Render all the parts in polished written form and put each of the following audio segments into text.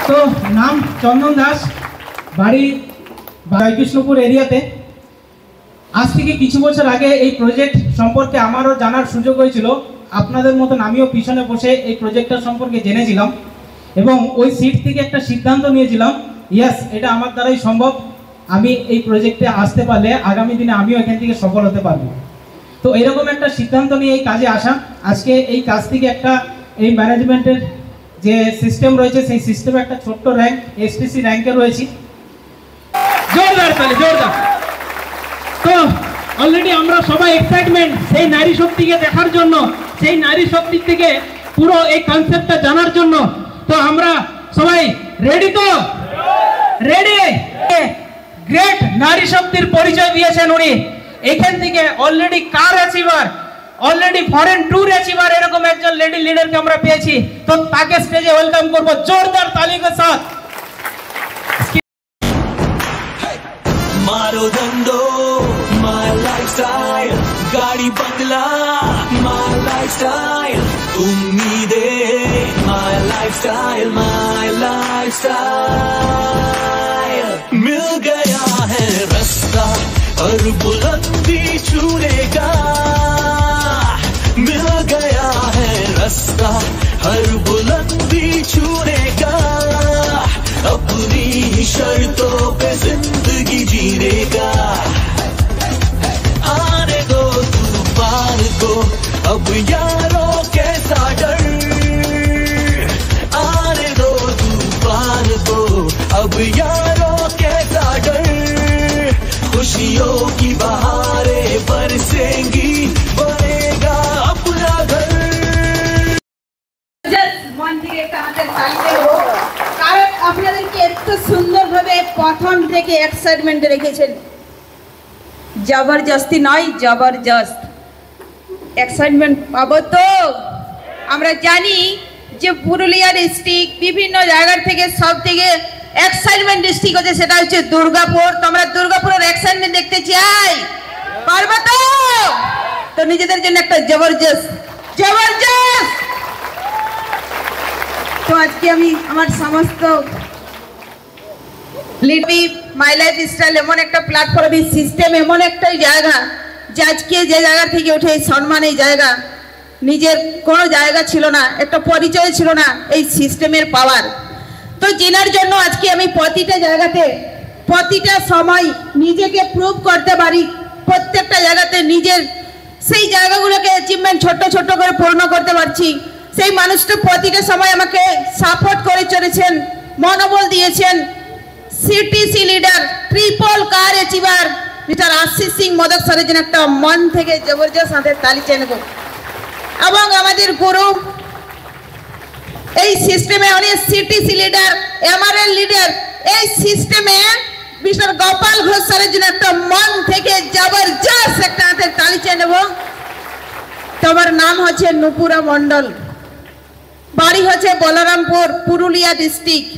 তো নাম চন্দন দাস, বাড়ি জয়কৃষ্ণপুর এরিয়াতে। আজ থেকে কিছু বছর আগে এই প্রজেক্ট সম্পর্কে আমারও জানার সুযোগ হয়েছিল। আপনাদের মতন আমিও পিছনে বসে এই প্রজেক্টটা সম্পর্কে জেনেছিলাম এবং ওই সিট থেকে একটা সিদ্ধান্ত নিয়েছিলাম, ইয়েস এটা আমার দ্বারাই সম্ভব, আমি এই প্রজেক্টে আসতে পারলে আগামী দিনে আমিও এখান থেকে সফল হতে পারবো। তো এরকম একটা সিদ্ধান্ত নিয়ে এই কাজে আসা। আজকে এই কাজ থেকে একটা এই ম্যানেজমেন্টের যে সিস্টেম রয়েছে সেই সিস্টেমে একটা ছোট্ট র্যাঙ্ক এসটিসি র্যাঙ্কে রয়েছি। জোরদার তালে, জোরদার। তো অলরেডি আমরা সবাই এক্সাইটমেন্ট সেই নারী শক্তিকে দেখার জন্য, সেই নারী শক্তি থেকে পুরো এই কনসেপ্টটা জানার জন্য। তো আমরা সবাই রেডি? তো রেডি। গ্রেট নারী শক্তির পরিচয় দিয়েছেন উনি। এখান থেকে already car achiever, already foreign tour achiever এরকম একজন লেডি লিডারকে আমরা পেয়েছি। তো তাকে স্টেজে ওয়েলকাম করব জোরদার তালির সাথে। मारो धंधो माय लाइफस्टाइल, गाड़ी बंगला माय लाइफस्टाइल, उम्मीदें माय लाइफस्टाइल, माय लाइफस्टाइल। मिल गया है रास्ता और बुलंदी छूने का, मिल गया है रास्ता हर बुलंदी छूने का, अपनी शर्तों पे जिंदगी जीने का। आने दो तूफान को अब यारों कैसा डर, आने दो तूफान को अब यारों कैसा डर, खुशियों की बहारें बरसेंगी बनेगा अपना घर। কারণ আপনাদেরকে এত সুন্দরভাবে প্রথম থেকে এক্সাইটমেন্টে রেখেছেন। জবরদস্তি নয়, জবরদস্ত এক্সাইটমেন্ট পাবো। তো আমরা জানি যে পুরুলিয়া ডিস্ট্রিক্ট বিভিন্ন জায়গার থেকে সব থেকে এক্সাইটমেন্ট ডিস্ট্রিক্ট হচ্ছে, সেটা হচ্ছে দুর্গাপুর। তো আমরা দুর্গাপুরের এক্সাইটমেন্ট দেখতে চাই, পারবো তো? তো নিজেদের জন্য একটা জবরদস্ত জবরদস্ত। তো আজকে আমি আমার সমস্ত লিডবি মাই লাইফ স্টাইল এমন একটা প্ল্যাটফর্ম, এই সিস্টেম এমন একটা জায়গা যে আজকে যে জায়গা থেকে উঠে এই সম্মান, এই জায়গা নিজের কোনো জায়গা ছিল না, একটা পরিচয় ছিল না, এই সিস্টেমের পাওয়ার। তো জেনার জন্য আজকে আমি প্রতিটা জায়গাতে প্রতিটা সময় নিজেকে প্রুভ করতে পারি, প্রত্যেকটা জায়গাতে নিজের সেই জায়গাগুলোকে অ্যাচিভমেন্ট ছোট ছোট করে পূর্ণ করতে পারছি। সেই মানুষটা প্রতিটা সময় আমাকে সাপোর্ট করে চলেছেন, মনোবল দিয়েছেন। সিটিসি লিডার, ট্রিপল কার অ্যাচিভার মিস্টার আশিস সিং মোদক স্যারের জন্য একটা মন থেকে জবরদস্ত হাতের তালি চেয়ে নেব। এবং আমাদের গুরু এই সিস্টেমে অনেক সিটিসি লিডার, এমআরএল লিডার, এই সিস্টেমে মিস্টার গোপাল ঘোষ স্যারের জন্য একটা মন থেকে জবরদস্ত একটা হাতের তালি চেয়ে নেব। তোমার নাম হচ্ছে নুপুরা মন্ডল, বাড়ি হচ্ছে বলরামপুর, পুরুলিয়া ডিস্ট্রিক্ট।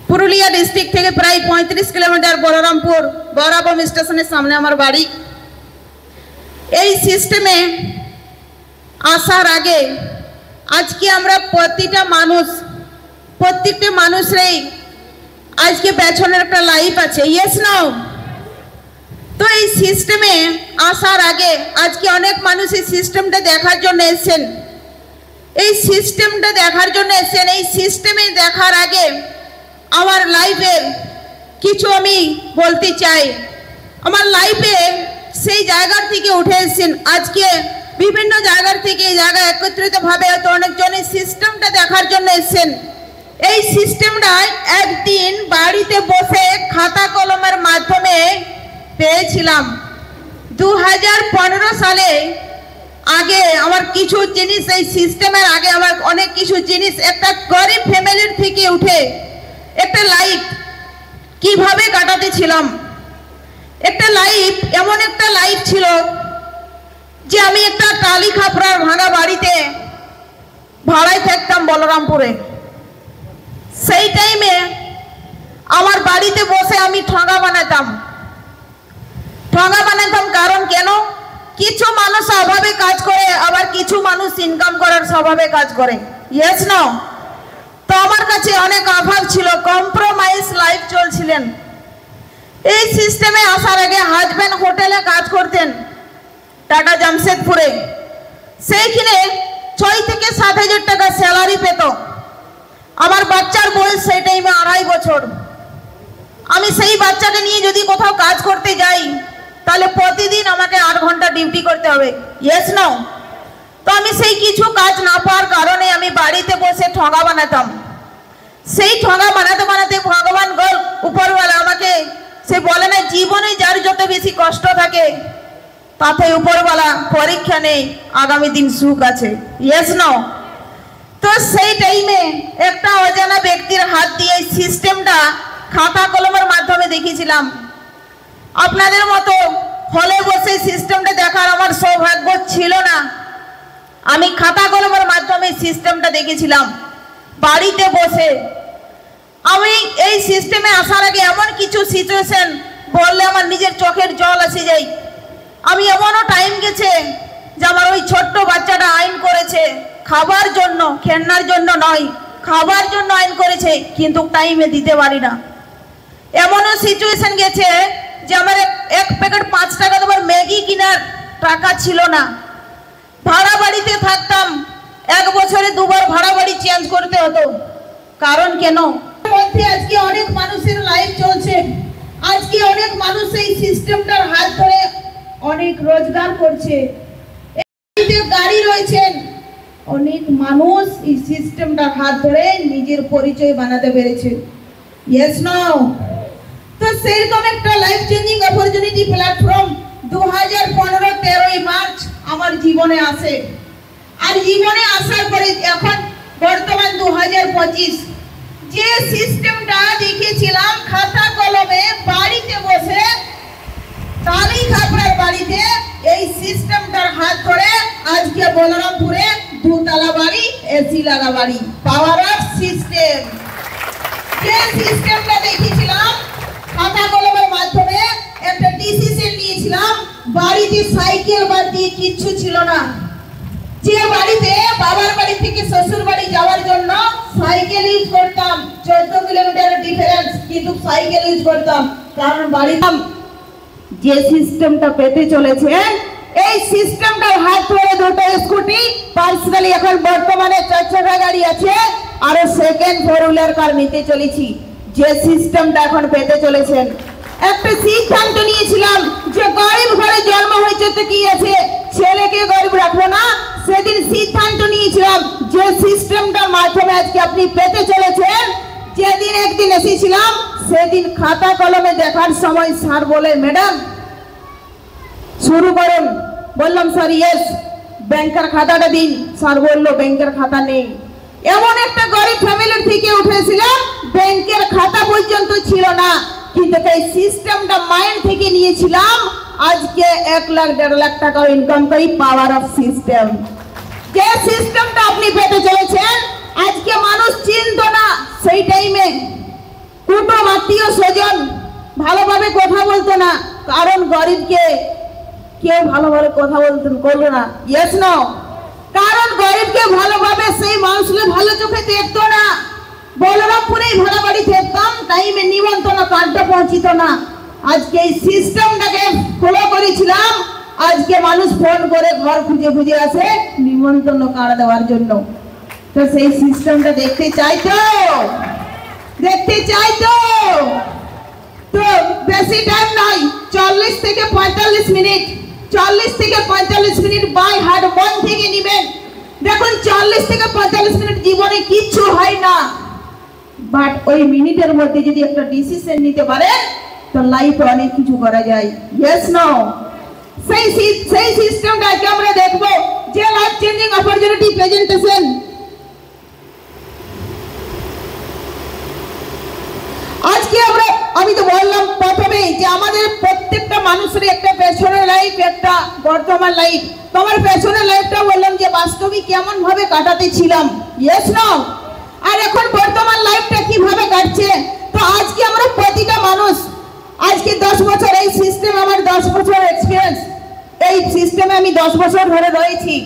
পুরুলিয়া ডিস্ট্রিক্ট থেকে প্রায় 35 কিলোমিটার বলরামপুর বরাবম স্টেশনের সামনে আমার বাড়ি। এই সিস্টেমে আসার আগে আজকে আমরা প্রত্যেকটা মানুষেরই আজকে পেছনের একটা লাইফ আছে, ইয়েস নো? তো এই সিস্টেমে আসার আগে আজকে অনেক মানুষ এই সিস্টেমটা দেখার জন্য এসেছেন, এই সিস্টেমটা দেখার জন্য এসেছেন। এই সিস্টেমে দেখার আগে আমার লাইফে কিছু আমি বলতে চাই। আমার লাইফে সেই জায়গার থেকে উঠে এসেছেন, আজকে বিভিন্ন জায়গার থেকে এই জায়গায় একত্রিতভাবে হয়তো অনেকজন এই সিস্টেমটা দেখার জন্য এসেছেন। এই সিস্টেমটায় একদিন বাড়িতে বসে খাতা কলমের মাধ্যমে পেয়েছিলাম। 2015 সালে আগে আমার কিছু জিনিস, এই সিস্টেমের আগে আমার অনেক কিছু জিনিস, একটা গরিব ফ্যামিলির থেকে উঠে একটা লাইফ কিভাবে কাটাতে ছিলাম। একটা লাইফ এমন একটা লাইফ ছিল যে আমি একটা টালি খাপড়ার ভাঙা বাড়িতে ভাড়ায় থাকতাম বলরামপুরে। সেই টাইমে আমার বাড়িতে বসে আমি ঠগা বানাতাম। কারণ কেন? কিছু মানুষ অভাবে কাজ করে, আবার কিছু মানুষ ইনকাম করার স্বভাবে কাজ করে, ইয়েস নো? তো আমার কাছে অনেক অনেক অভাব ছিল, কম্প্রোমাইজ লাইফ চলছিলেন। এই সিস্টেমে আসার আগে হাজব্যান্ড হোটেলে কাজ করতেন টাটা জামশেদপুরে। সেইখানে 6 থেকে 7,000 টাকা স্যালারি পেত। আমার বাচ্চার বয়স সেই টাইমে 2.5 বছর। আমি সেই বাচ্চাকে নিয়ে যদি কোথাও কাজ করতে যাই তাহলে প্রতিদিন আমাকে 8 ঘন্টা ডিউটি করতে হবে। Yes no? তো আমি সেই কিছু কাজ না পাওয়ার কারণে আমি বাড়িতে বসে ঠগা বানাতাম। সেই ঠগা বানাতে বানাতে ভগবান উপরওয়ালা আমাকে সে বলে না, জীবনে যার যত বেশি কষ্ট থাকে তাতে উপরওয়ালা পরীক্ষা নেই, আগামী দিন সুখ আছে। Yes no? তো সেই টাইমে একটা অজানা ব্যক্তির হাত দিয়ে সিস্টেমটা খাতা কলমের মাধ্যমে দেখিয়েছিলাম। আপনাদের মতো হলে বসে সিস্টেমটা দেখার আমার সৌভাগ্য ছিল না। আমি খাতা কলমের মাধ্যমে সিস্টেমটা দেখেছিলাম বাড়িতে বসে। আমি এই সিস্টেমে আসার আগে এমন কিছু সিচুয়েশন বললে আমার নিজের চোখের জল এসে যায়। আমি এমনও টাইম গেছে যে আমার ওই ছোট্ট বাচ্চাটা আইন করেছে খাবার জন্য, খেলনার জন্য নয়, খাবার জন্য আইন করেছে, কিন্তু টাইমে দিতে পারি না। এমনও সিচুয়েশন গেছে যে আমার এক প্যাকেট 5 টাকা দেবার ম্যাগি কেনার টাকা ছিল না। ভাড়া বাড়িতে থাকতাম, 1 বছরে 2 বার ভাড়া বাড়ি চেঞ্জ করতে হতো। কারণ কেন? মধ্যে আজকে অনেক মানুষের লাইফ চলছে। আজকে অনেক মানুষ এই সিস্টেমটার হাত ধরে অনেক রোজগার করছে। গাড়ি রয়েছেন, অনেক মানুষ এই সিস্টেমটার হাত ধরে নিজের পরিচয় বানাতে পেরেছে। Yes no? তো সেরকম একটা লাইফ চেঞ্জিং অপরচুনিটি প্ল্যাটফর্ম 2015 13ই মার্চ আমার জীবনে আসে। আর জীবনে আসার পরে এখন বর্তমান 2025 যে সিস্টেমটা দেখিয়েছিলাম খাতা কলমে বাড়িতে বসে, তারিখ আপনার বাড়িতে এই সিস্টেমটার হাত ধরে আজকে বলরামপুরে 2 তলা বাড়ি, এসি লাগা বাড়ি। পাওয়ার অফ সিস্টেম। যে সিস্টেমটা দেখিয়েছিলাম খাতা কলমের মাধ্যমে একটা ডিসিশন নিয়েছিলাম, বাড়িতে সাইকেল বাদ দিয়ে কিচ্ছু ছিল না। যে বাড়িতে বাবার বাড়ি থেকে শ্বশুর বাড়ি যাওয়ার জন্য সাইকেল ইউজ করতাম, 14 কিলোমিটারের ডিফারেন্স, কিন্তু সাইকেল ইউজ করতাম কারণ বাড়িতে যে সিস্টেমটা পেতে চলেছে এই সিস্টেমটার হাত ধরে 2টা স্কুটি, পার্সোনালি এখন বর্তমানে 4 চাকা গাড়ি আছে, আর সেকেন্ড 4 হুইলার কার নিতে চলেছি। যে সিস্টেমটা এখন পেতে চলেছেন, একটা সিদ্ধান্ত নিয়েছিলাম যে গরিব ঘরে জন্ম হয়েছে তো কি আছে, ছেলেকে গরিব রাখবো না। সেদিন সিদ্ধান্ত নিয়েছিলাম যে সিস্টেমটার মাধ্যমে আজকে আপনি পেতে চলেছেন। যেদিন একদিন এসেছিলাম সেদিন খাতা কলমে দেখার সময় স্যার বলে, ম্যাডাম শুরু করুন। বললাম স্যার ইয়েস। ব্যাংকের খাতাটা দিন। স্যার বললো ব্যাংকের খাতা নেই। এমন একটা গরিব ফ্যামিলির থেকে উঠেছিলাম, ব্যাংকের খাতা পর্যন্ত ছিল না, কিন্তু এই সিস্টেমটা মাইন্ড থেকে নিয়েছিলাম। আজকে 1 লাখ 1.5 লাখ টাকা ইনকাম করি। পাওয়ার অফ সিস্টেম। যে সিস্টেমটা আপনি পেতে চলেছেন, আজকে মানুষ চিনত না। সেই টাইমে কুটুম আত্মীয় স্বজন ভালোভাবে কথা বলতো না, কারণ গরিবকে কেউ ভালোভাবে কথা করলো না। Yes no? কারণ গরিবকে ভালোভাবে সেই মানুষগুলো ভালো চোখে দেখতো না। বলরামপুরেই ভাড়া বাড়ি থাকতাম, টাইমে নিমন্ত্রণ কার্ডটা পৌঁছিত না। আজকে এই সিস্টেমটাকে ফলো করেছিলাম। আজকে মানুষ ফোন করে ঘর খুঁজে খুঁজে আসে নিমন্ত্রণ কার্ড দেওয়ার জন্য। তো সেই সিস্টেমটা দেখতে চাই তো? দেখতে চাই তো? তো বেশি টাইম নাই, 40 থেকে 45 মিনিট। 40 থেকে 45 মিনিট বাই হার্ট মন থেকে নেবেন। দেখুন 40 থেকে 45 মিনিট জীবনে কিচ্ছু হয় না, বাট ওই মিনিটের মধ্যে যদি একটা ডিসিশন নিতে পারেন তো লাইফে অনেক কিছু করা যায়। Yes no? সেই সিস্টেমটাকে আমরা দেখবো, যে লাইফ চেঞ্জিং অপরচুনিটি প্রেজেন্টেশন। আজকে আমি তো বললাম প্রথমে যে আমাদের প্রত্যেকটা মানুষের একটা পেছনের লাইফ, একটা বর্তমান লাইফ। তোমার পেছনের লাইফটা বললাম যে বাস্তবিক কেমন ভাবে কাটাতে ছিলাম। Yes no? আর এখন বর্তমান লাইফটা কিভাবে কাটছে। তো আজকে আমরা প্রতিটা মানুষ, আজকে 10 বছর এই সিস্টেম, আমার 10 বছর এক্সপিরিয়েন্স। এই সিস্টেমে আমি 10 বছর ধরে রয়েছি।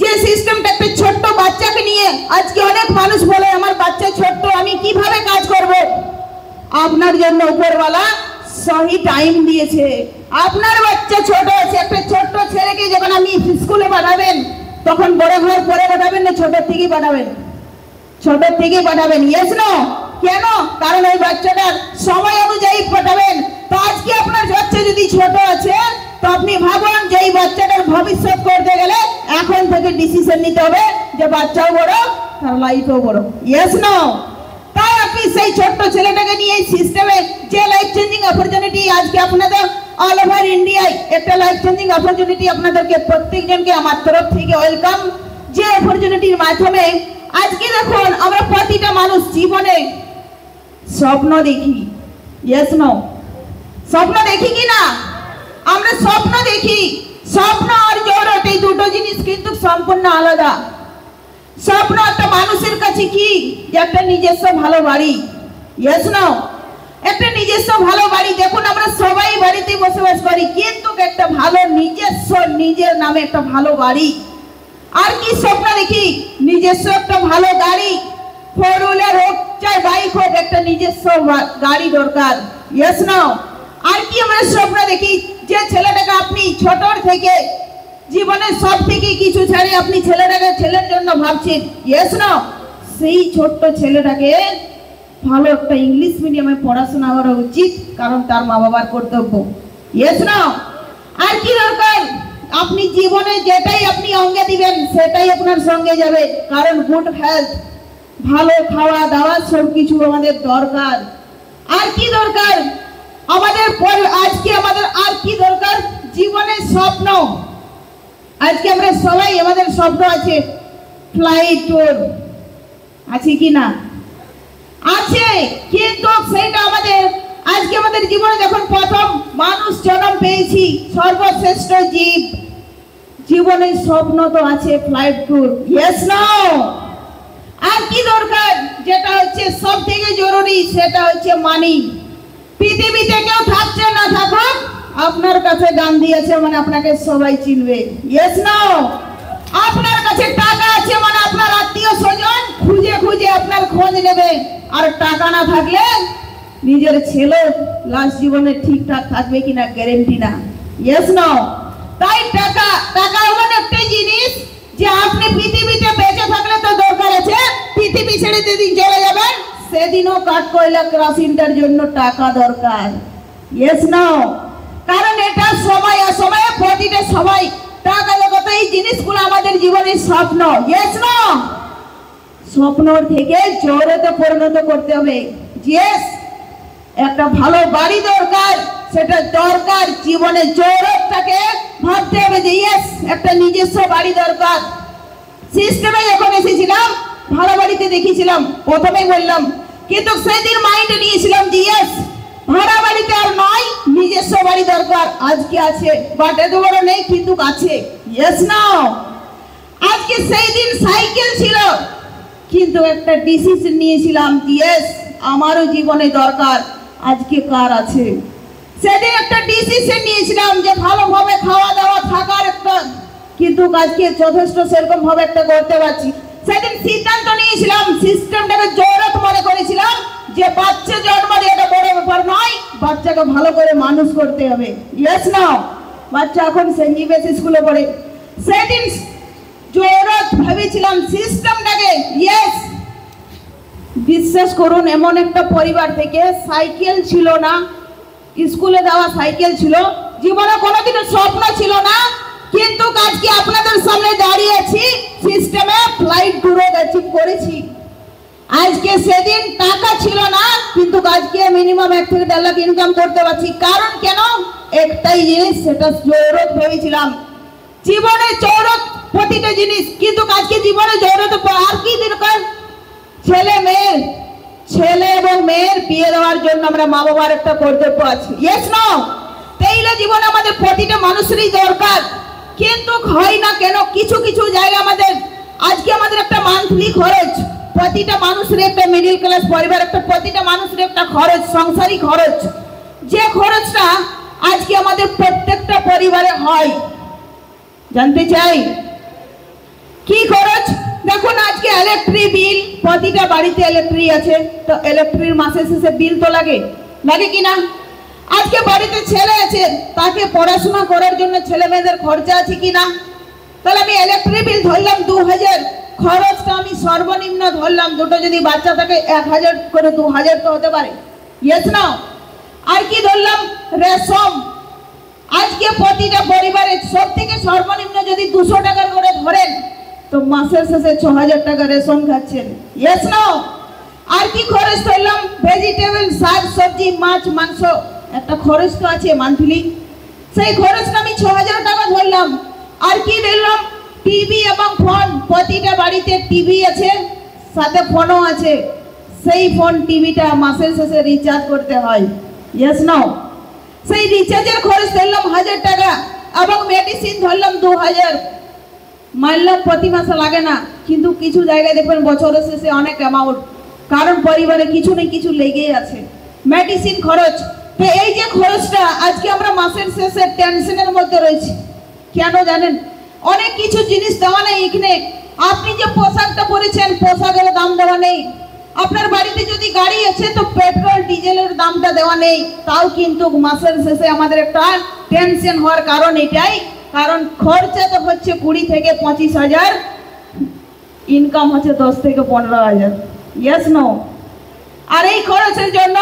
যে সিস্টেমটা একটা ছোট্ট বাচ্চাকে নিয়ে, আজকে অনেক মানুষ বলে আমার বাচ্চা ছোট্ট, আমি কি আপনার জন্য উপরওয়ালা সহি টাইম দিয়েছে। আপনার বাচ্চা ছোট আছে, একটা ছোট্ট ছেলেকে যখন আপনি স্কুলে পাঠাবেন তখন বড় হওয়ার পরে পাঠাবেন না ছোট থেকেই পাঠাবেন? ছোট থেকেই পাঠাবেন। Yes no? কেন? কারণ ওই বাচ্চাটার সময় অনুযায়ী পাঠাবেন। তো আজকে আপনার বাচ্চা যদি ছোট আছে তো আপনি ভাবুন যে এই বাচ্চাটার ভবিষ্যৎ করতে গেলে এখন থেকে ডিসিশন নিতে হবে যে বাচ্চাও বড় তার লাইফও বড়। Yes no? তাই আপনি সেই ছোট্ট ছেলেটাকে নিয়ে এই সিস্টেমে যে লাইফ চেঞ্জিং অপরচুনিটি আজকে আপনাদের অল ওভার ইন্ডিয়ায় একটা লাইফ চেঞ্জিং অপরচুনিটি আপনাদেরকে প্রত্যেকজনকে আমার তরফ থেকে ওয়েলকাম। যে অপরচুনিটির মাধ্যমে আজকে দেখুন আমরা প্রতিটা মানুষ জীবনে স্বপ্ন দেখি। Yes no? স্বপ্ন দেখি কি না? আমরা স্বপ্ন দেখি। স্বপ্ন আর জরুরত এই দুটো জিনিস কিন্তু সম্পূর্ণ আলাদা। স্বপ্ন একটা মানুষের কাছে কি যে একটা নিজস্ব ভালো বাড়ি। Yes no? একটা নিজস্ব ভালো বাড়ি। দেখুন আমরা সবাই বাড়িতে বসবাস করি, কিন্তু একটা ভালো নিজস্ব নিজের নামে একটা ভালো বাড়ি। আর কি স্বপ্ন দেখি? নিজস্ব একটা ভালো গাড়ি, 4 হুইলার হোক চাই বাইক হোক, একটা নিজস্ব গাড়ি দরকার। Yes no? আর কি আমরা স্বপ্ন দেখি? যে ছেলেটাকে আপনি ছোটর থেকে জীবনের সব থেকে কিছু ছাড়ে আপনি ছেলেটাকে ছেলের জন্য ভাবছেন। Yes no? সেই ছোট্ট ছেলেটাকে ভালো একটা ইংলিশ মিডিয়ামে পড়াশোনা করা উচিত, কারণ তার মা বাবার কর্তব্য। Yes no? আর কি দরকার? আপনি জীবনে যেটাই আপনি অঙ্গে দিবেন সেটাই আপনার সঙ্গে যাবে, কারণ গুড হেলথ, ভালো খাওয়া দাওয়া সবকিছু আমাদের দরকার। আর কি দরকার আমাদের? আজকে আমাদের আর কি দরকার? জীবনের স্বপ্ন। আজকে আমরা সবাই আমাদের স্বপ্ন আছে ফ্লাইট ট্যুর, আছে কি না? আছে, কিন্তু সেটা আমাদের আজকে আমাদের জীবনে যখন প্রথম মানুষ জন্ম পেয়েছি, সর্বশ্রেষ্ঠ জীব, জীবনের স্বপ্ন তো আছে ফ্লাইট ট্যুর। Yes no? আর কি দরকার? যেটা হচ্ছে সব থেকে জরুরি সেটা হচ্ছে মানি। পৃথিবীতে কেউ থাকছে না থাকুক, আপনার কাছে গান্ধী আছে মানে আপনাকে সবাই চিনবে। Yes no? আপনার কাছে টাকা আছে মানে আপনার আত্মীয় স্বজন খুঁজে খুঁজে আপনার খোঁজ নেবে। আর টাকা না থাকলে নিজের ছেলে লাস্ট জীবনে ঠিকঠাক থাকবে কিনা গ্যারেন্টি না। Yes no? তাই টাকা এমন একটা জিনিস যে আপনি পৃথিবীতে বেঁচে থাকলে তো দরকার আছে, পৃথিবী ছেড়ে যেদিন চলে যাবেন সেদিনও কাঠ কয়লা কেরোসিনটার জন্য টাকা দরকার। Yes no? কারণ এটা সময় অসময়ে প্রতিটা সময় টাকা জগতে এই জিনিসগুলো আমাদের জীবনের স্বপ্ন। Yes no? স্বপ্নর থেকে জরুরতে পরিণত করতে হবে। ইয়েস, একটা ভালো বাড়ি দরকার, সেটা দরকার। জীবনে জরুরতটাকে ভাবতে হবে যে ইয়েস একটা নিজস্ব বাড়ি দরকার। সিস্টেমে যখন এসেছিলাম ভাড়া বাড়িতে দেখেছিলাম, প্রথমেই বললাম, কিন্তু সেদিন মাইন্ডে নিয়েছিলাম যে ইয়েস ভাড়া বাড়িতে আর নয়, নিজস্ব বাড়ি দরকার। আজকে আছে, বাট এত বড় নেই কিন্তু আছে। Yes no? আজকে সেই দিন সাইকেল ছিল, কিন্তু একটা ডিসিশন নিয়েছিলাম ইয়েস আমারও জীবনে দরকার। আজকে কার আছে? সেদিন একটা ডিসিশন নিয়েছিলাম যে ভালোভাবে খাওয়া দাওয়া থাকার একটা, কিন্তু আজকে যথেষ্ট সেরকম ভাবে একটা করতে পারছি। সেদিন সিদ্ধান্ত নিয়েছিলাম, সিস্টেমটাকে জরুরত মনে করেছিলাম যে বাচ্চা জন্ম দিয়ে এটা বড় ব্যাপার নয়, বাচ্চাকে ভালো করে মানুষ করতে হবে। Yes no? বাচ্চা এখন সেন্ট জেভিয়ার্স স্কুলে পড়ে। সেদিন জরুরত ভেবেছিলাম সিস্টেমটাকে। ইয়েস, বিশ্বাস করুন এমন একটা পরিবার থেকে সাইকেল ছিল না, স্কুলে যাওয়া সাইকেল ছিল, জীবনে কোনোদিনও স্বপ্ন ছিল না, কিন্তু আজকে আপনাদের সামনে দাঁড়িয়ে আছি, সিস্টেমে ফ্লাইট ট্যুরে অ্যাচিভ করেছি। আজকে সেদিন টাকা ছিল না, কিন্তু আজকে মিনিমাম 1 থেকে 1.5 লাখ ইনকাম করতে পারছি। কারণ কেন? একটাই জিনিস, সেটা জরুরত ভেবেছিলাম। জীবনে জরুরত প্রতিটা জিনিস, কিন্তু আজকে জীবনে জরুরত আর কি দরকার? ছেলে এবং মেয়ের বিয়ে দেওয়ার জন্য আমরা মা বাবার একটা কর্তব্য আছে। Yes no? তাইলে জীবনে আমাদের প্রতিটা মানুষেরই দরকার, কিন্তু হয় না কেন? কিছু কিছু জায়গা আমাদের আজকে আমাদের একটা মান্থলি খরচ, প্রতিটা মানুষের একটা মিডল ক্লাস পরিবার একটা প্রতিটা মানুষের একটা খরচ, সংসারী খরচ, যে খরচটা আজকে আমাদের প্রত্যেকটা পরিবারে হয়। জানতে চাই কি খরচ? দেখুন আজকে ইলেকট্রিক বিল, প্রতিটা বাড়িতে ইলেকট্রিক আছে, তো ইলেকট্রিক মাসে শেষে বিল তো লাগে। লাগে কিনা? আজকে বাড়িতে ছেলে আছে, তাকে পড়াশোনা করার জন্য ছেলে মেয়েদের খরচা আছে কিনা? তাহলে আমি ইলেকট্রিক বিল ধরলাম 2000, খরচটা আমি সর্বনিম্ন ধরলাম, দুটো যদি বাচ্চা থাকে 1000 করে 2000 তো হতে পারে। ইয়েস না? আর কি ধরলাম? রেশন। আজকে প্রতিটা পরিবারে সব থেকে সর্বনিম্ন যদি 200 টাকা করে ধরেন তো মাসের শেষে 6000 টাকা রেশন খাচ্ছেন। ইয়েস না? আর কি খরচ ধরলাম? ভেজিটেবল, শাক সবজি, মাছ মাংস, একটা খরচ তো আছে মান্থলি, সেই খরচটা আমি 6000 টাকা ধরলাম। আর কি ধরলাম? টিভি এবং ফোন, প্রতিটা বাড়িতে টিভি আছে, সাথে ফোনও আছে, সেই ফোন টিভিটা মাসের শেষে রিচার্জ করতে হয়। Yes no? সেই রিচার্জের খরচ ধরলাম 1000 টাকা এবং মেডিসিন ধরলাম 2000। মানলাম প্রতি মাসে লাগে না, কিন্তু কিছু জায়গায় দেখবেন বছরের শেষে অনেক অ্যামাউন্ট, কারণ পরিবারে কিছু না কিছু লেগেই আছে, মেডিসিন খরচ। তো এই যে খরচটা আজকে আমরা মাসের শেষে টেনশনের মধ্যে রয়েছি, কেন জানেন? অনেক কিছু জিনিস দেওয়া নেই এখানে। আপনি যে পোশাকটা পরেছেন, পোশাকের দাম দেওয়া নেই। আপনার বাড়িতে যদি গাড়ি আছে তো পেট্রোল ডিজেলের দামটা দেওয়া নেই। তাও কিন্তু মাসের শেষে আমাদের একটা টেনশন হওয়ার কারণ এটাই, কারণ খরচা তো হচ্ছে 20 থেকে 25,000, ইনকাম হচ্ছে 10 থেকে 15,000। Yes no? আর এই খরচের জন্য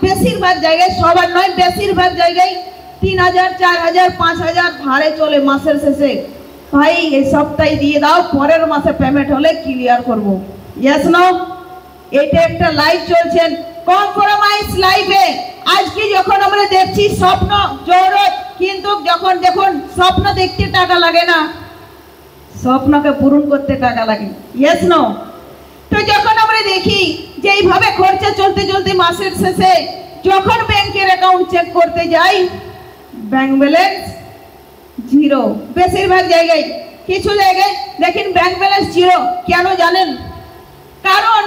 বেশিরভাগ জায়গায়, সবার নয়, বেশিরভাগ জায়গায় 3000, 4000, 5000 ভাড়ে চলে মাসের শেষে। ভাই এই সপ্তাহে দিয়ে দাও, পরের মাসে পেমেন্ট হলে ক্লিয়ার করব। Yes no? এটা একটা লাইফ চলছেন, কম্প্রোমাইজ লাইফে। আজকে যখন আমরা দেখছি স্বপ্ন জরুরত, কিন্তু যখন দেখুন স্বপ্ন দেখতে টাকা লাগে না, স্বপ্নকে পূরণ করতে টাকা লাগে। Yes no? তো যখন আমরা দেখি যে এইভাবে খরচা চলতে চলতে মাসের শেষে যখন ব্যাংকের অ্যাকাউন্ট চেক করতে যাই, ব্যাংক ব্যালেন্স জিরো। বেশিরভাগ জায়গায়, কিছু জায়গায় দেখেন ব্যাংক ব্যালেন্স জিরো। কেন জানেন? কারণ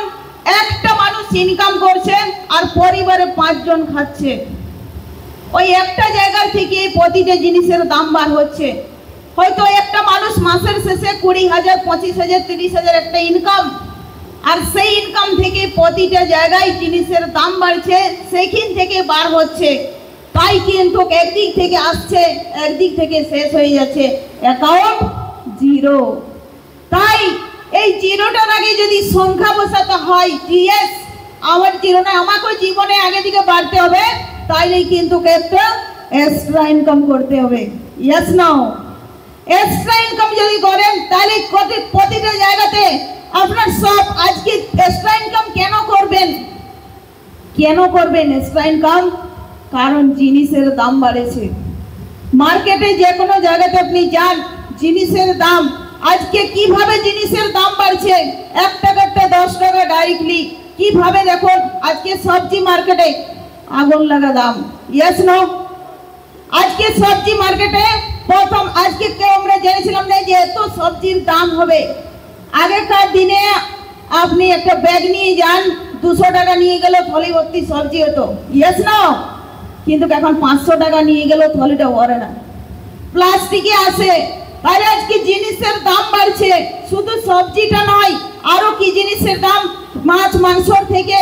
একটা মানুষ ইনকাম করছে আর পরিবারে 5 জন খাচ্ছে। ওই একটা জায়গা থেকে প্রতিটা জিনিসের দাম বার হচ্ছে। হয়তো একটা মানুষ মাসের শেষে 20,000, 25,000, 30,000 একটা ইনকাম, আর সেই ইনকাম থেকে প্রতিটা জায়গায় জিনিসের দাম বাড়ছে, সেখান থেকে বার হচ্ছে। তাই কিন্তু একদিক থেকে আসছে, একদিক থেকে শেষ হয়ে যাচ্ছে, অ্যাকাউন্ট জিরো। তাই এই জিরোটার আগে যদি সংখ্যা বসাতে হয়, জিএস, আমার জিরো না, আমাকে জীবনে আগে দিকে বাড়তে হবে, তাইলে কিন্তু একটা এক্সট্রা ইনকাম করতে হবে। ইয়েস নাও? এক্সট্রা ইনকাম যদি করেন তাহলে প্রতিটা জায়গাতে আপনার সব। আজকে এক্সট্রা ইনকাম কেন করবেন? কেন করবেন এক্সট্রা ইনকাম? কারণ জিনিসের দাম বাড়েছে। মার্কেটে যে কোনো জায়গাতে আপনি যান, জিনিসের দাম আজকে কিভাবে জিনিসের দাম বাড়ছে, 1 টাকাটা 10 টাকা ডাইরেক্টলি। কিভাবে দেখুন আজকে সবজি মার্কেটে আগুন লাগা দাম। Yes no? আজকে সবজি মার্কেটে প্রথম, আজকে কেউ আমরা জেনেছিলাম না যে এত সবজির দাম হবে। আগেকার দিনে আপনি একটা ব্যাগ নিয়ে যান, 200 টাকা নিয়ে গেলে থলি ভর্তি সবজি হতো। Yes no? কিন্তু এখন 500 টাকা নিয়ে গেলেও থলিটা ভরে না, প্লাস্টিকে আসে। তাহলে আজকে জিনিসের দাম বাড়ছে, শুধু সবজিটা নয়, আরো কি জিনিসের দাম, মাছ মাংস থেকে